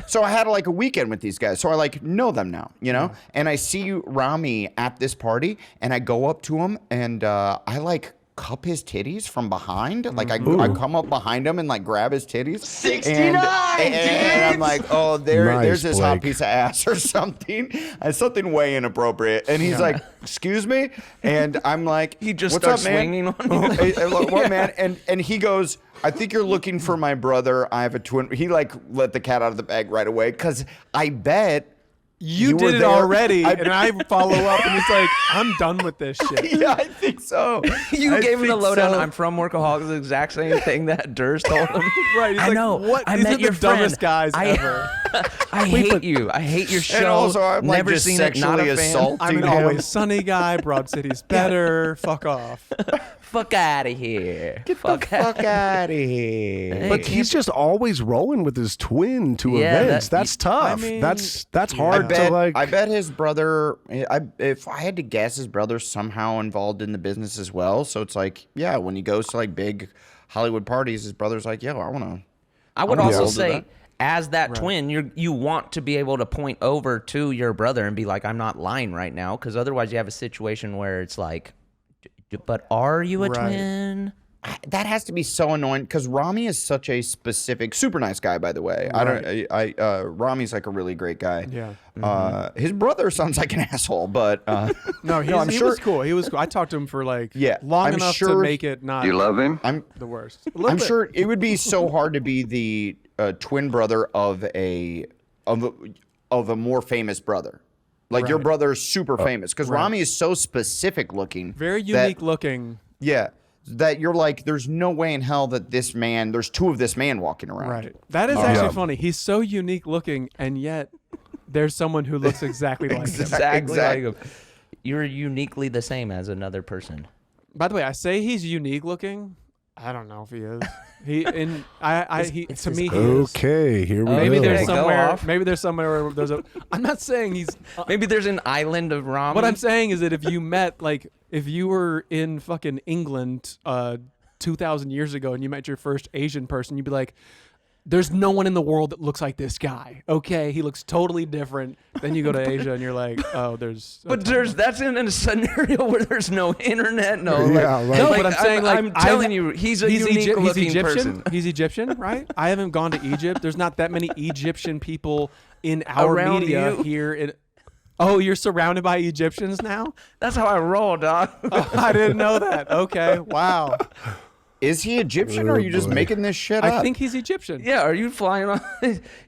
so I had like a weekend with these guys. So I like know them now, you know? And I see Rami at this party, and I go up to him, and I like cup his titties from behind. Like I come up behind him and like grab his titties. 69, and I'm like, oh, there's this hot Blake. piece of ass or something. Something way inappropriate. And he's like, excuse me? And I'm like, He just what's starts up, man? swinging on you. Hey, what, man? And he goes, I think you're looking for my brother. I have a twin. He like let the cat out of the bag right away because I bet You were did it there. already, and I follow up, and he's like, I'm done with this shit. Yeah, I think so. You I gave him the think lowdown. so. I'm from Workaholics, the exact same thing that Durs told him. Right, he's I like, know. what? I These met are your the dumbest friend. guys ever. I hate you. I hate your show. And also, I'm like Never just seen it. Not sexually a fan. assaulting I'm an him. always sunny guy. Broad City's better. Fuck off. Fuck out of here. Get the fuck out of here. Hey, But he's just always rolling with his twin to Yeah, events. that- That's tough. I mean, that's I hard to like. bet his brother. If I had to guess, his brother's somehow involved in the business as well. So it's like, yeah, when he goes to like big Hollywood parties, his brother's like, yo, I want to. I would I'm also involved with say, that. as that twin, you want to be able to point over to your brother and be like, I'm not lying right now, because otherwise you have a situation where it's like, but are you a Right. twin? That has to be so annoying because Rami is such a specific, super nice guy, by the way. Rami's like a really great guy. Yeah. His brother sounds like an asshole, but No, he was cool. He was cool. I talked to him for like long I'm enough to sure- make it not him? I'm the worst. A little I'm bit. sure it would be so hard to be the twin brother of a more famous brother. Like your Right. brother's super famous because Rami is so specific looking, Very that- unique looking. Yeah, that you're like, there's no way in hell that this man. There's two of this man walking around. Right. That is actually funny. He's so unique looking, and yet there's someone who looks exactly like him. Exactly. Exactly. Like him. You're uniquely the same as another person. By the way, I say he's unique looking. I don't know if he is. He to me he is. Okay, here we Maybe go. there's Okay, go somewhere. off. Maybe there's somewhere where there's a. I'm not saying he's. Maybe there's an island of Rami. What I'm saying is that if you met, like, if you were in fucking England 2,000 years ago and you met your first Asian person, you'd be like, there's no one in the world that looks like this guy. Okay, he looks totally different. Then you go to Asia and you're like, oh, there's. But that's in a scenario where there's no internet, no. Yeah, like, right. No, like, but I'm saying, like, I'm telling you, he's a unique he's looking Egyptian. person. He's Egyptian, right? I haven't gone to Egypt. There's not that many Egyptian people in our Around media you? here. Oh, you're surrounded by Egyptians now? That's how I roll, dog. Oh, I didn't know that. Okay, wow. Is he Egyptian or are you just boy. making this shit up? I think he's Egyptian. Yeah, are you flying on?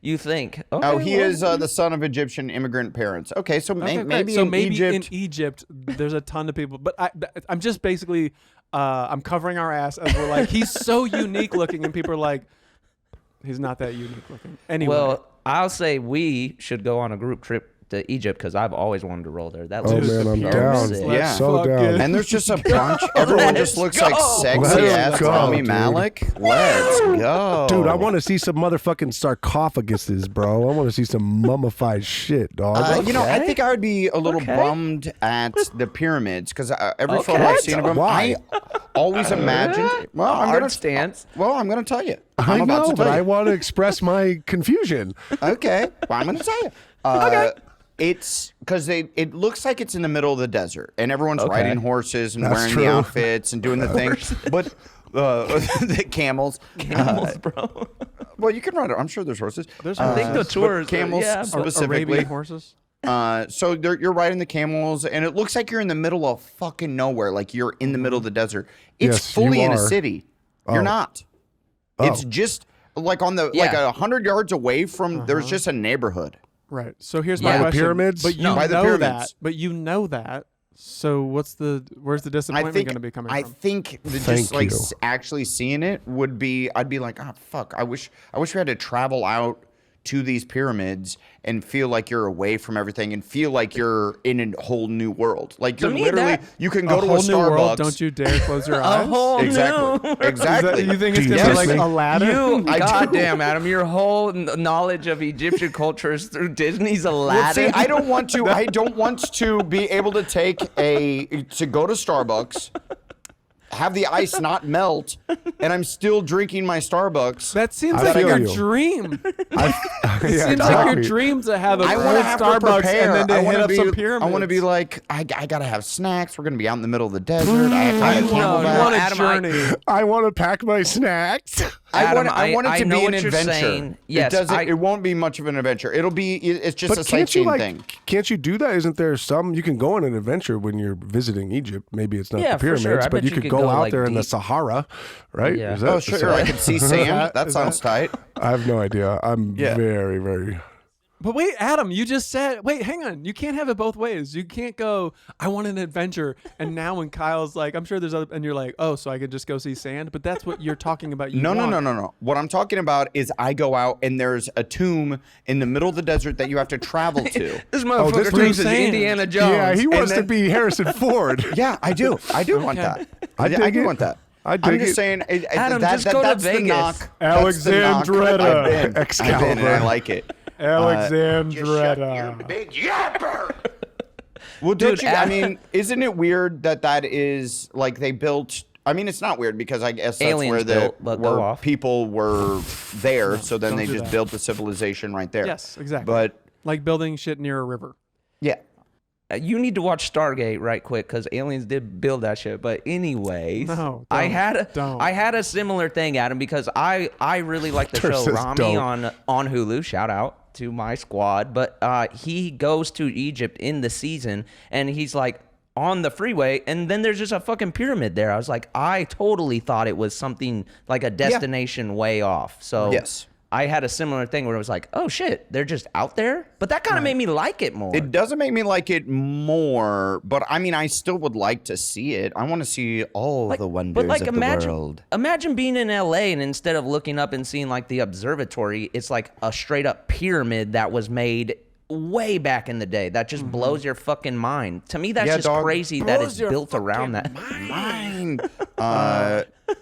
You think? Okay, Oh, he well, is the son of Egyptian immigrant parents. Okay, so Okay, maybe so in maybe Egypt. in Egypt there's a ton of people, but I'm just basically I'm covering our ass as we're like, he's so unique looking, and people are like, he's not that unique looking. Anyway, Well, I'll say we should go on a group trip to Egypt because I've always wanted to roll there. That Oh looks man, I'm so down. sick. Yeah. So down. And there's just a bunch. Everyone just looks like sexy Let's ass go, Rami dude. Malek. Let's go. Dude, I want to see some motherfucking sarcophaguses, bro. I want to see some mummified shit, dog. You know, I Okay. think I would be a little Okay. bummed at the pyramids because every Okay. photo I've seen of them, Why? I always imagined. Well, I'm Art gonna stance. Well, I'm gonna tell you. I I'm about know, to but tell I you. want to express my confusion. Okay. Well, I'm gonna tell you. It's because it looks like it's in the middle of the desert, and everyone's riding horses and That's wearing true. the outfits and doing the thing. But the camels. Camels, bro. Well, you can ride it. I'm sure there's horses. There's I think the horses. tours. camels Yeah. specifically. Arabian horses. So you're riding the camels, and it looks like you're in the middle of fucking nowhere. Like you're in the middle of the desert. It's Yes, fully you in a are. city. You're not. It's just like on the like 100 yards away from. There's just a neighborhood. Right. So here's By my the question. pyramids? But you No. By the know pyramids. that. But you know that. So where's the disappointment going to be coming I from? think that Thank just like you. actually seeing it would be. I'd be like, oh fuck. I wish we had to travel out to these pyramids and feel like you're away from everything and feel like you're in a whole new world. Like you're me, literally, that- you can go to a whole new Starbucks. world. Don't you dare close your eyes. Exactly. Is Exactly. that, you think it's Do going to you be like think- Aladdin? You, I do. goddamn, Adam, your whole knowledge of Egyptian culture is through Disney's Well, Aladdin. see, I don't want to. I don't want to be able to to go to Starbucks, have the ice not melt, and I'm still drinking my Starbucks. That seems I like feel your you. dream. Yeah, Seems like your exactly. dream to have a I cold want to have to Starbucks prepare. and then I to want hit to up be. some pyramids. I want to be like, I gotta have snacks. We're gonna be out in the middle of the desert. I have to have you camelback. want a Adam, I- journey. I want to pack my snacks. Adam, I want it I to know be an what you're adventure. saying. Yes, it doesn't. I- It won't be much of an adventure. It'll be. It's just a But can't you sightseeing like? thing. Can't you do that? Isn't there some? You can go on an adventure when you're visiting Egypt. Maybe it's not Yeah, the for pyramids, sure. I but bet you you could could go go, out like, there in the deep. Sahara, right? Yeah. Is that Oh the sure, Sahara? I could see sand. That is sounds tight. I have no idea. I'm Yeah. very, very. But wait, Adam, you just said, wait, hang on. You can't have it both ways. You can't go, I want an adventure. And now when Kyle's like, I'm sure there's other, and you're like, oh, so I could just go see sand. But that's what you're talking about. You No. want. What I'm talking about is I go out and there's a tomb in the middle of the desert that you have to travel to. This motherfucker this thinks dude's it's saying- Indiana Jones. Yeah, he wants to then- be Harrison Ford. Yeah, I do. I do want that. I I dig do it. want that. I I'm dig just it. saying. Adam, just go to that's the Vegas. knock. That's the knock. Alexandretta. I've been, and I Excalibur. like it. Alexandretta. Big yapper. Well, Dude, don't you? I mean, isn't it weird that is like they built? I mean, it's not weird because I guess that's Aliens where built, but go where off. people were there, so then Don't they do just that. built the civilization right there. Yes, exactly. But Like building shit near a river. yeah, You need to watch Stargate right quick because aliens did build that shit. But anyways, No, I don't. had a similar thing, Adam, because I really like the Tur show says Rami don't. on Hulu. Shout out to my squad. But he goes to Egypt in the season, and he's like on the freeway, and then there's just a fucking pyramid there. I was like, I totally thought it was something like a destination way off. So Yes. I had a similar thing where it was like, oh shit, they're just out there. But that kind of made me like it more. it doesn't make me like it more, but I mean, I still would like to see it. I want to see all the wonders of the world. Imagine being in LA and instead of looking up and seeing like the observatory, it's like a straight up pyramid that was made way back in the day. That just blows your fucking mind. To me, that's Yeah, just dog. crazy that Blows it's your built around that. Mind.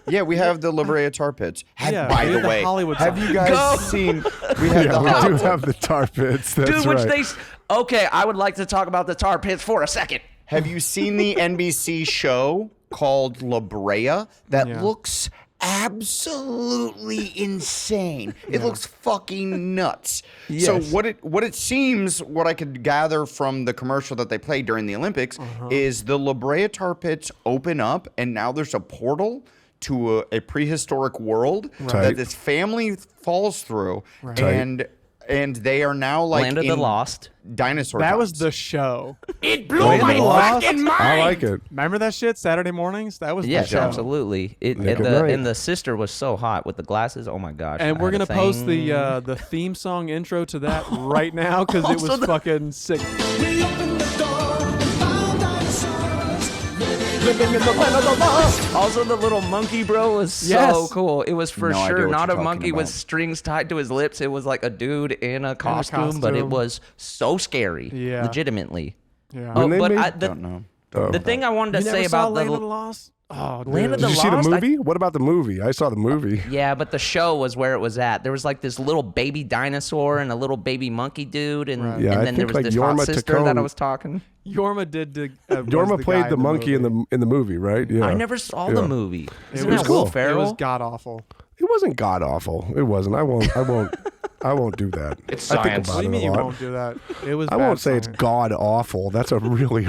Yeah, we have the Brea Tar Pits. Yeah, By we the have the way, Hollywood have sign. you guys seen? We have Yeah, the we do Hollywood. have the tar pits. That's Dude, right. which okay, I would like to talk about the Tar Pits for a second. Have you seen the NBC show called La Brea that Yeah. looks absolutely insane? It looks fucking nuts. So Yes. what it seems, what I could gather from the commercial that they played during the Olympics is the La Brea Tar Pits open up and now there's a portal to a prehistoric world that Tight. this family falls through and they are now like Land of the in Lost. dinosaur That was times. the show. It blew Land my of the Lost. fucking mind. I like it. Remember that shit? Saturday mornings? That was the Yes, show. absolutely. Nick at Night. And the sister was so hot with the glasses. Oh my gosh. And I we're had a gonna post thing. the theme song intro to that right now because it was Also fucking sick. We opened the door and found dinosaurs living living in the land of the lost. Also, the little monkey, bro, was so Yes. cool. It was for No idea sure what not you're a monkey talking with about. strings tied to his lips. It was like a dude in a costume, but it costume. was so scary. Yeah. Legitimately. Yeah. Oh, When they but made- Don't know. the thing I wanted to You never say saw about Land of the Lost? Oh, Land of dude. the Did you see the Lost? movie? What about the movie? I saw the movie. Yeah, but the show was where it was at. There was like this little baby dinosaur and a little baby monkey dude, and, Right. Yeah, I and then there think, was like, this hot Yorma sister that I Tacone- was talking. Yorma did. Was Yorma the played guy the monkey in the movie, right? Yeah. I never saw the movie. Isn't was that cool. Will It Ferrell? was god awful. It wasn't god awful. It wasn't. I won't do that. It's I think science. about What do you it mean a you lot. won't do that? It was. I bad won't say it's science. god awful. That's a really.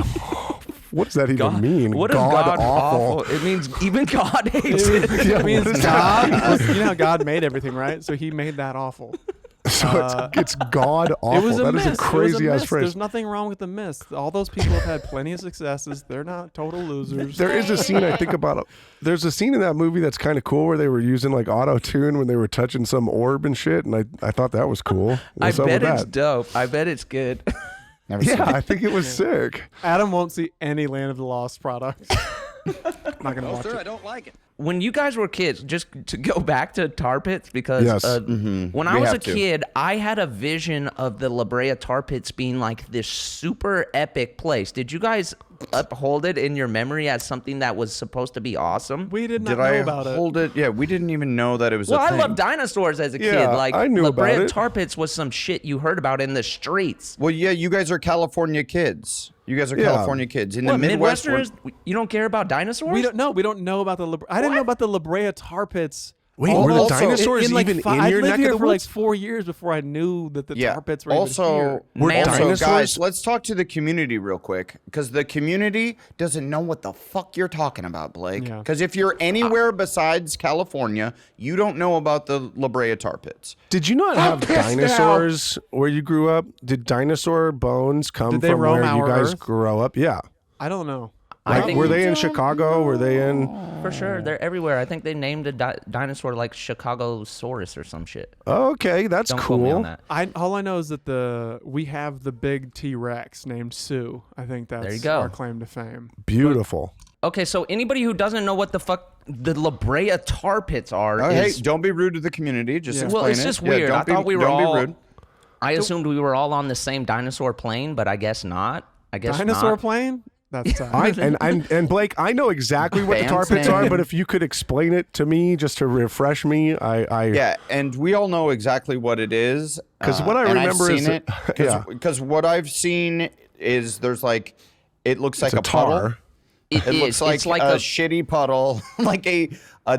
What does that even mean? What is God awful? It means even God hates it. It means what is God. You know how God made everything, right? So He made that awful. So it's god awful. It was a That miss. is a crazy ass phrase. There's nothing wrong with the miss. All those people have had plenty of successes. They're not total losers. There is a scene I think about. There's a scene in that movie that's kind of cool where they were using like auto tune when they were touching some orb and shit, and I thought that was cool. I What's up bet with it's that? dope. I bet it's good. Never seen Yeah, it. I think it was sick. Adam won't see any Land of the Lost products. Not gonna watch it. I don't like it. When you guys were kids, just to go back to Tar Pits, because Yes. when I We was a have to. kid, I had a vision of the La Brea Tar Pits being like this super epic place. Did you guys uphold it in your memory as something that was supposed to be awesome? We did not Did know I about it. hold it? Yeah, we didn't even know that it was Well, a I thing. loved dinosaurs as a kid. Yeah, Like I knew La about Brea it. Tar Pits was some shit you heard about in the streets. Well, yeah, you guys are California kids. You guys are Yeah. California kids. In the What, Midwest, we're- Midwesterners, you don't care about dinosaurs? We don't know. We don't know about the. I didn't know about the La Brea Tar Pits. Wait, were the Also, dinosaurs like even I in your lived neck here of the for like woods? 4 years before I knew that the yeah. tar pits were even here. Were Also, dinosaurs- guys, let's talk to the community real quick, because the community doesn't know what the fuck you're talking about, Blake. Yeah. Because if you're anywhere besides California, you don't know about the La Brea Tar Pits. Did you not have dinosaurs where you grew up? Did dinosaur bones come Did they from roam where you our guys Earth? grew up? Yeah. I don't know. Like, think- were they in Chicago? Were they in? For sure, they're everywhere. I think they named a dinosaur like Chicagosaurus or some shit. Okay, that's Don't quote me on cool. that. All I know is that we have the big T-Rex named Sue. I think that's There you go. our claim to fame. Beautiful. Okay, so anybody who doesn't know what the fuck the La Brea Tar Pits are Oh, hey, is don't be rude to the community. Just Yeah. explain well, it's it. just Yeah, weird. don't I thought we were don't all. be rude. I assumed we were all on the same dinosaur plane, but I guess not. I guess Dinosaur not. plane? That's tough. And Blake, I know exactly what the tar pits are, Bam, but if you could explain it to me just to refresh me, Yeah, and we all know exactly what it is. 'Cause what I and remember I've is seen that- it. yeah. Because what I've seen is there's like, it looks like it's a puddle. tar. It It is. looks like, It's like a shitty puddle, like a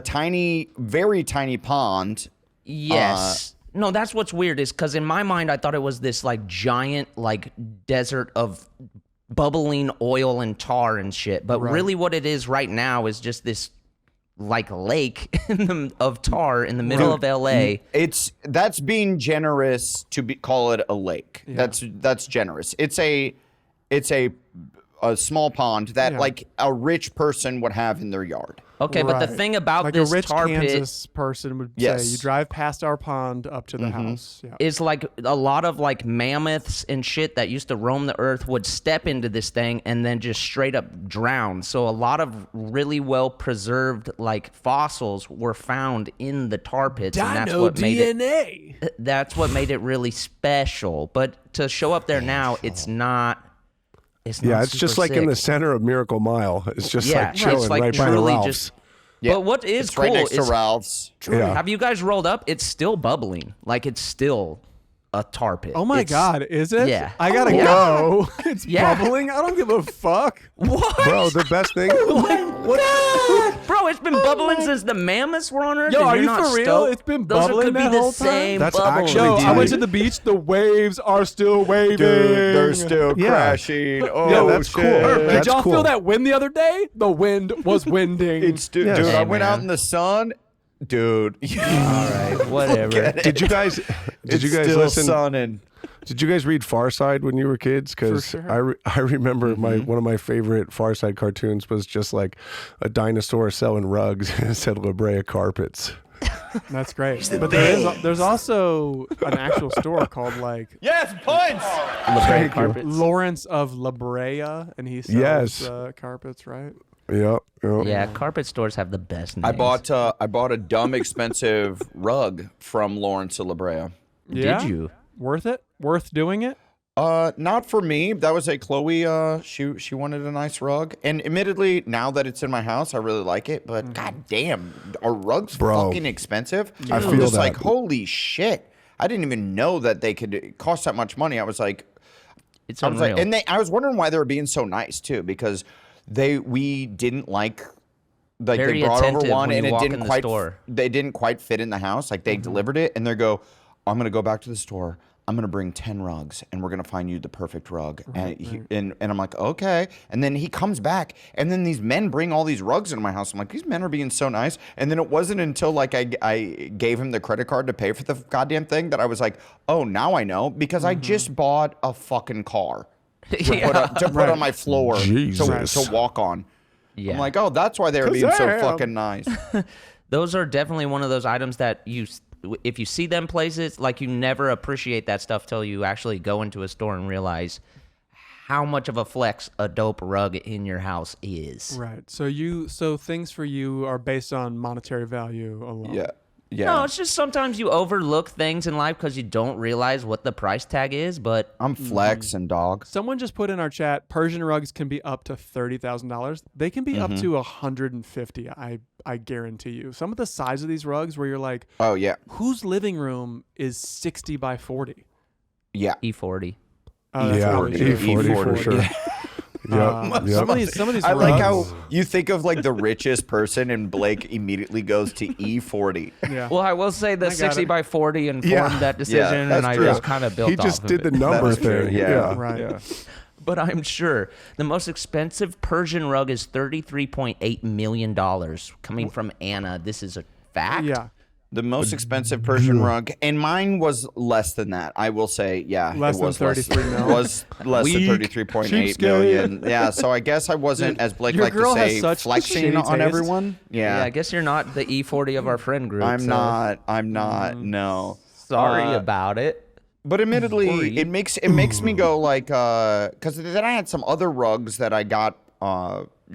tiny, very tiny pond. Yes. No, that's what's weird is because in my mind I thought it was this like giant like desert of bubbling oil and tar and shit. But really what it is right now is just this like lake of tar in the middle of LA. That's being generous to call it a lake. That's generous. It's a small pond that like a rich person would have in their yard. Okay, but the Right. thing about like this a rich tar pit Kansas person would Yes. say, you drive past our pond up to the house. Yeah. is like a lot of like mammoths and shit that used to roam the earth would step into this thing and then just straight up drown. So a lot of really well preserved like fossils were found in the tar pits, and that's what made it. That's what made it really special. But to show up there now, it's not. It's not Yeah, it's just super like in the sick. center of Miracle Mile. It's just Yeah, like chilling it's like right by the truly Ralphs. just. Yeah, But what is it's cool right next is to Ralph's. Yeah. have you guys rolled up? It's still bubbling. Like it's still a tar pit. Oh my It's- God, is it? Yeah. I gotta Yeah. go. It's Yeah. bubbling. I don't give a fuck. What? Bro, the best thing. Bro, it's been bubbling since the mammoths were on Earth. Yo, and are you're you not for real? stoked? It's been Those bubbling could be that the whole time? same That's bubbles. actually Yo, I Dude. went to the beach. The waves are still waving. Dude, they're still Yeah. crashing. Oh, Yeah, that's shit. cool. Did That's y'all cool. feel that wind the other day? The wind was winding. It's dude, Yes. dude. I Hey, went out man. in the sun, dude. All right, whatever. Did you guys? Did you guys still listen? sunning. Did you guys read Far Side when you were kids? Because sure. I remember one of my favorite Far Side cartoons was just like a dinosaur selling rugs and it said La Brea Carpets. That's great. But there's also an actual store called like Yes, points. La Brea carpets. Lawrence of La Brea, and he sells Yes. carpets, right? Yep. Yeah, carpet stores have the best names. I bought a dumb expensive rug from Lawrence of La Brea. Yeah? Did you? Worth it? Worth doing it? Not for me. That was a Chloe. She wanted a nice rug, and admittedly, now that it's in my house, I really like it. But god damn, are rugs fucking expensive? I I'm feel just that. like, holy shit! I didn't even know that they could cost that much money. I was like, It's I was unreal. like, I was wondering why they were being so nice too, because we didn't like Very they brought over attentive one when and you it walk didn't in the quite store. they didn't quite fit in the house. Like they delivered it and they go, I'm gonna go back to the store. I'm gonna bring 10 rugs and we're gonna find you the perfect rug. And I'm like, okay. And then he comes back and then these men bring all these rugs into my house. I'm like, these men are being so nice. And then it wasn't until like I gave him the credit card to pay for the goddamn thing that I was like, oh, now I know, because I just bought a fucking car to put on my floor Jesus. to walk on. Yeah. I'm like, oh, that's why they were being so fucking nice. Those are definitely one of those items that if you see them places, like you never appreciate that stuff till you actually go into a store and realize how much of a flex a dope rug in your house is. Right. So things for you are based on monetary value alone. Yeah. No, it's just sometimes you overlook things in life because you don't realize what the price tag is, but I'm flexing, dog. Someone just put in our chat, Persian rugs can be up to $30,000. They can be up to $150. I guarantee you. Some of the size of these rugs where you're like, Oh, yeah. whose living room is 60 by 40? Yeah. E40. Oh, that's Yeah, really true. E40 for sure. Yep. Some of these I like how rugs- you think of like the richest person and Blake immediately goes to E40. Yeah. Well, I will say the got 60 it. by 40 informed Yeah. that decision, that's and I true. just kind of built He just off did of the it. number That is true, thing. yeah. Right. Yeah. But I'm sure the most expensive Persian rug is $33.8 million. Coming from Anna, this is a fact. Yeah. The most expensive Persian rug, and mine was less than that. I will say, yeah, Less it than was 33 mil. was less than Weak. 33.8 Cheapskate. million. Yeah, so I guess I wasn't, as Blake your liked to girl has say, such flexing shitty on taste. everyone. Yeah, Yeah, I guess you're not the E40 of our friend group. I'm so not. No. Sorry about it. But admittedly, Worried. it makes me go like, because then I had some other rugs that I got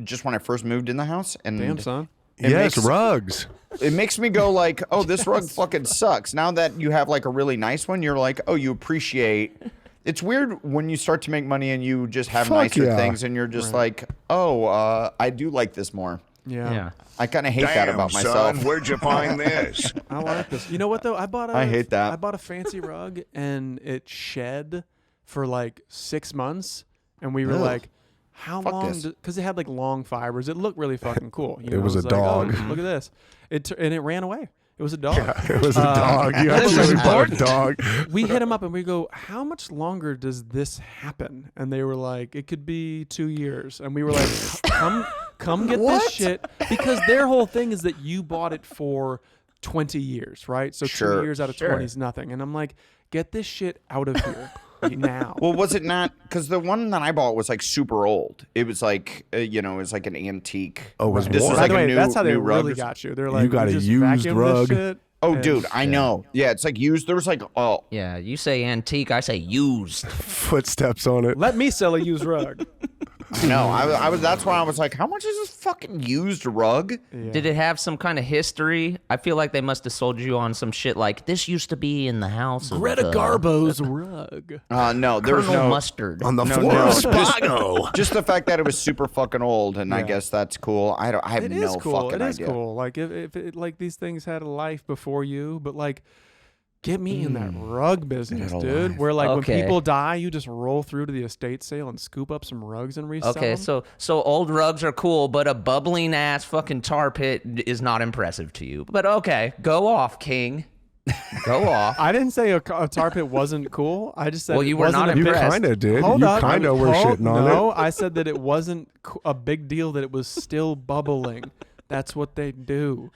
just when I first moved in the house, and Damn, son. it Yes, makes- rugs. It makes me go like, oh, this rug fucking sucks. Now that you have like a really nice one, you're like, oh, you appreciate. It's weird when you start to make money and you just have Fuck nicer yeah. things, and you're just like, oh, I do like this more. Yeah. I kind of hate that about myself. Son, where'd you find this? I like this. You know what though? I hate that. I bought a fancy rug and it shed for like 6 months, and we were Ugh. like, how Fuck long? this. Because it had like long fibers. It looked really fucking cool. You It know? was a like, oh, dog. look at this. And it ran away. It was a dog. It was a dog. You This is actually bought a important. dog. We hit them up and we go, how much longer does this happen? And they were like, it could be 2 years. And we were like, come get this shit. Because their whole thing is that you bought it for 20 years, right? So Sure, 2 years out of 20 is nothing. And I'm like, get this shit out of here now. Well, was it not? Because the one that I bought was like super old. It was like, it was like an antique. Oh, it was This more. was By like the a way, new, that's how they new rug really or something. got you. They're like, got we a just used vacuumed rug. This shit. Oh, and- dude, I know. Yeah, it's like used. There was like, oh, Yeah, you say antique, I say used. Footsteps on it. Let me sell a used rug. no. I was. That's why I was like, how much is this fucking used rug? Yeah. Did it have some kind of history? I feel like they must have sold you on some shit like this used to be in the house of Greta Garbo's rug. No, there was Colonel no. Mustard. On the No, floor no. of Spago. Just the fact that it was super fucking old, and I Yeah. guess that's cool. I have It no is cool. fucking It is idea. cool. Like if it, like these things had a life before you, but like get me in that rug business, Get a dude. life. Where like Okay. when people die, you just roll through to the estate sale and scoop up some rugs and resell Okay, them. so old rugs are cool, but a bubbling ass fucking tar pit is not impressive to you. But okay, go off, King. Go off. I didn't say a tar pit wasn't cool. I just said Well, it you were wasn't not a You big- impressed. kind of did. Hold You up. kind of were Hold- shitting on No, it. I said that it wasn't a big deal that it was still bubbling. That's what they do.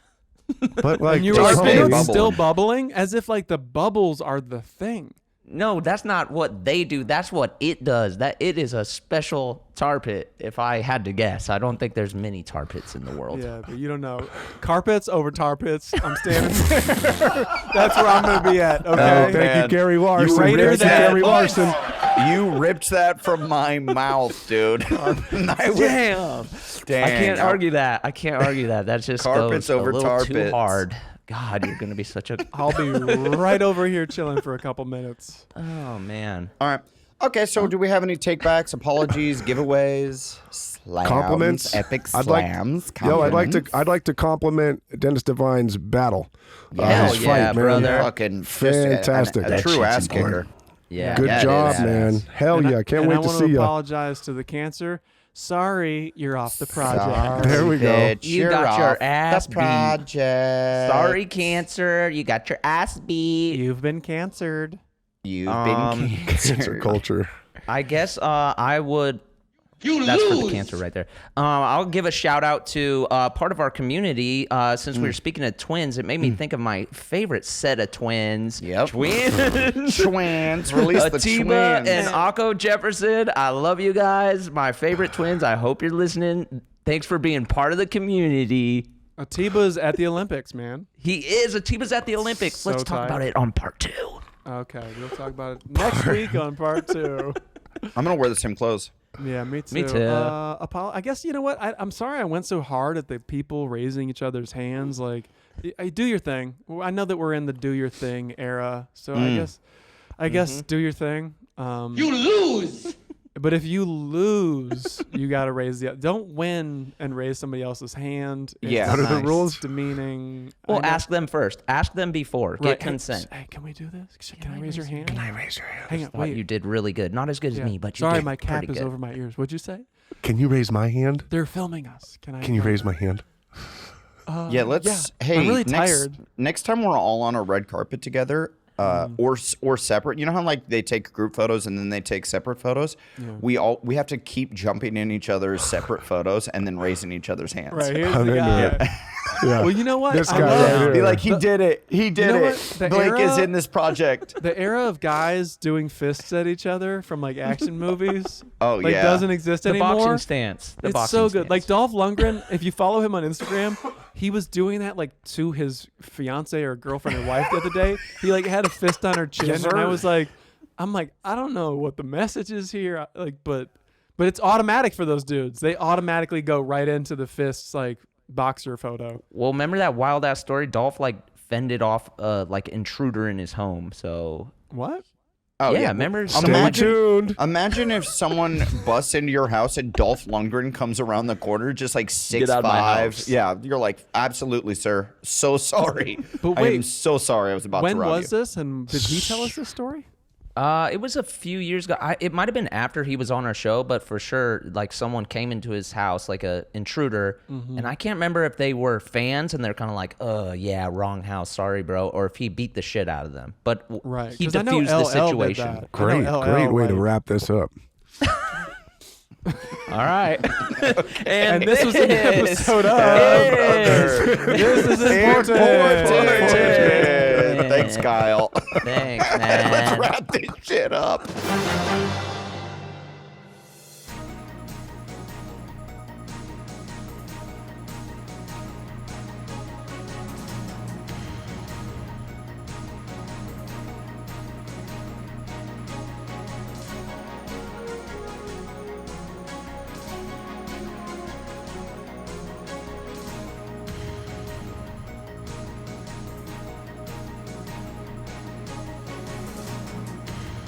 But like, And you were tar like, pit "Oh, bubbling. it's still bubbling?" As if like the bubbles are the thing. No, that's not what they do. That's what it does. That it is a special tar pit. If I had to guess, I don't think there's many tar pits in the world. Yeah, but you don't know. Carpets over tar pits. I'm standing there. That's where I'm going to be at, okay? thank you, Gary Larson. Greater Thank you, than- Gary Larson. You ripped that from my mouth, dude. Damn. Dang. I can't argue that. That just Carpets goes over a little tar too pits. hard. God, you're gonna be such a. I'll be right over here chilling for a couple minutes. Oh man. All right. Okay, so do we have any takebacks, apologies, giveaways, slams, Compliments? epic I'd like- slams? I'd like to compliment Dennis Devine's battle. Hell his yeah, fight, man. brother. Fucking Fantastic. a That true shit's ass kicker. important. Yeah. Good Yeah, it job, is. man. Hell And yeah. I Can't wait to want see you. apologize to the cancer. Sorry, you're off the project. Sorry, There we go. bitch, You you're got your off ass the beat. project. Sorry, cancer. You got your ass beat. You've been cancered. You've been Cancer cancer. culture. I guess I would. That's for the cancer right there. I'll give a shout out to part of our community. Since we were speaking of twins, it made me think of my favorite set of twins. Yep. Twins. Twins. Release the Atiba twins. and Akko Jefferson. I love you guys. My favorite twins. I hope you're listening. Thanks for being part of the community. Atiba's at the Olympics, man. He is. Atiba's at the Olympics. So Let's talk tight. about it on part 2. Okay, we'll talk about it next week on part 2. I'm going to wear the same clothes. Yeah, me too. Me too. I guess, you know what? I'm sorry I went so hard at the people raising each other's hands. Like, do your thing. Well, I know that we're in the do your thing era, so I guess do your thing. You lose. But if you lose, you got to raise the. Don't win and raise somebody else's hand. Yeah. It's What are the rules? Demeaning. Well, I know- ask them first. Ask them before. Right, Get consent. Hey, can we do this? Can I raise your hand? Can I raise your hand? Hang on, Thought wait. you did really good. Not as good Yeah. as me, but you Sorry, did my cap pretty is good. over my ears. What'd you say? Can you raise my hand? They're filming us. Can you raise my hand? Yeah, let's. yeah. Hey, I'm really next, tired. next time we're all on a red carpet together, or separate. You know how like they take group photos and then they take separate photos. We have to keep jumping in each other's separate photos and then raising each other's hands. Right, here's I'm the into guy. it. Yeah. Well, you know what? This I guy love- right here. Be like, he did it. He did know it. what? The Blake is era- in this project. The era of guys doing fists at each other from like action movies, Oh, like yeah. doesn't exist The anymore. boxing stance. The It's boxing so good. stance. Like Dolph Lundgren, if you follow him on Instagram, he was doing that like to his fiance or girlfriend or wife the other day. He like had a fist on her chin, Yes, and I sir. was like, I don't know what the message is here, like, but it's automatic for those dudes. They automatically go right into the fists, like boxer photo. Well, remember that wild ass story? Dolph like fended off like intruder in his home. So What? Oh yeah, remember? Stay Imagine- tuned. Imagine if someone busts into your house and Dolph Lundgren comes around the corner, just like 6'5". out of my house. Yeah, you're like, absolutely, sir. So sorry. But I am wait, so sorry. I was about to When rob was you. this? And did he tell us this story? It was a few years ago. It might have been after he was on our show, but for sure, like someone came into his house, like a intruder, and I can't remember if they were fans and they're kind of like, "Oh yeah, wrong house, sorry, bro," or if he beat the shit out of them. But Right. he 'Cause I know diffused the LL did situation. that. I Great, know great LL, way to like- wrap this up. All right, And this was an episode of. This is important. Thanks, Kyle. Thanks, man. Let's wrap this shit up.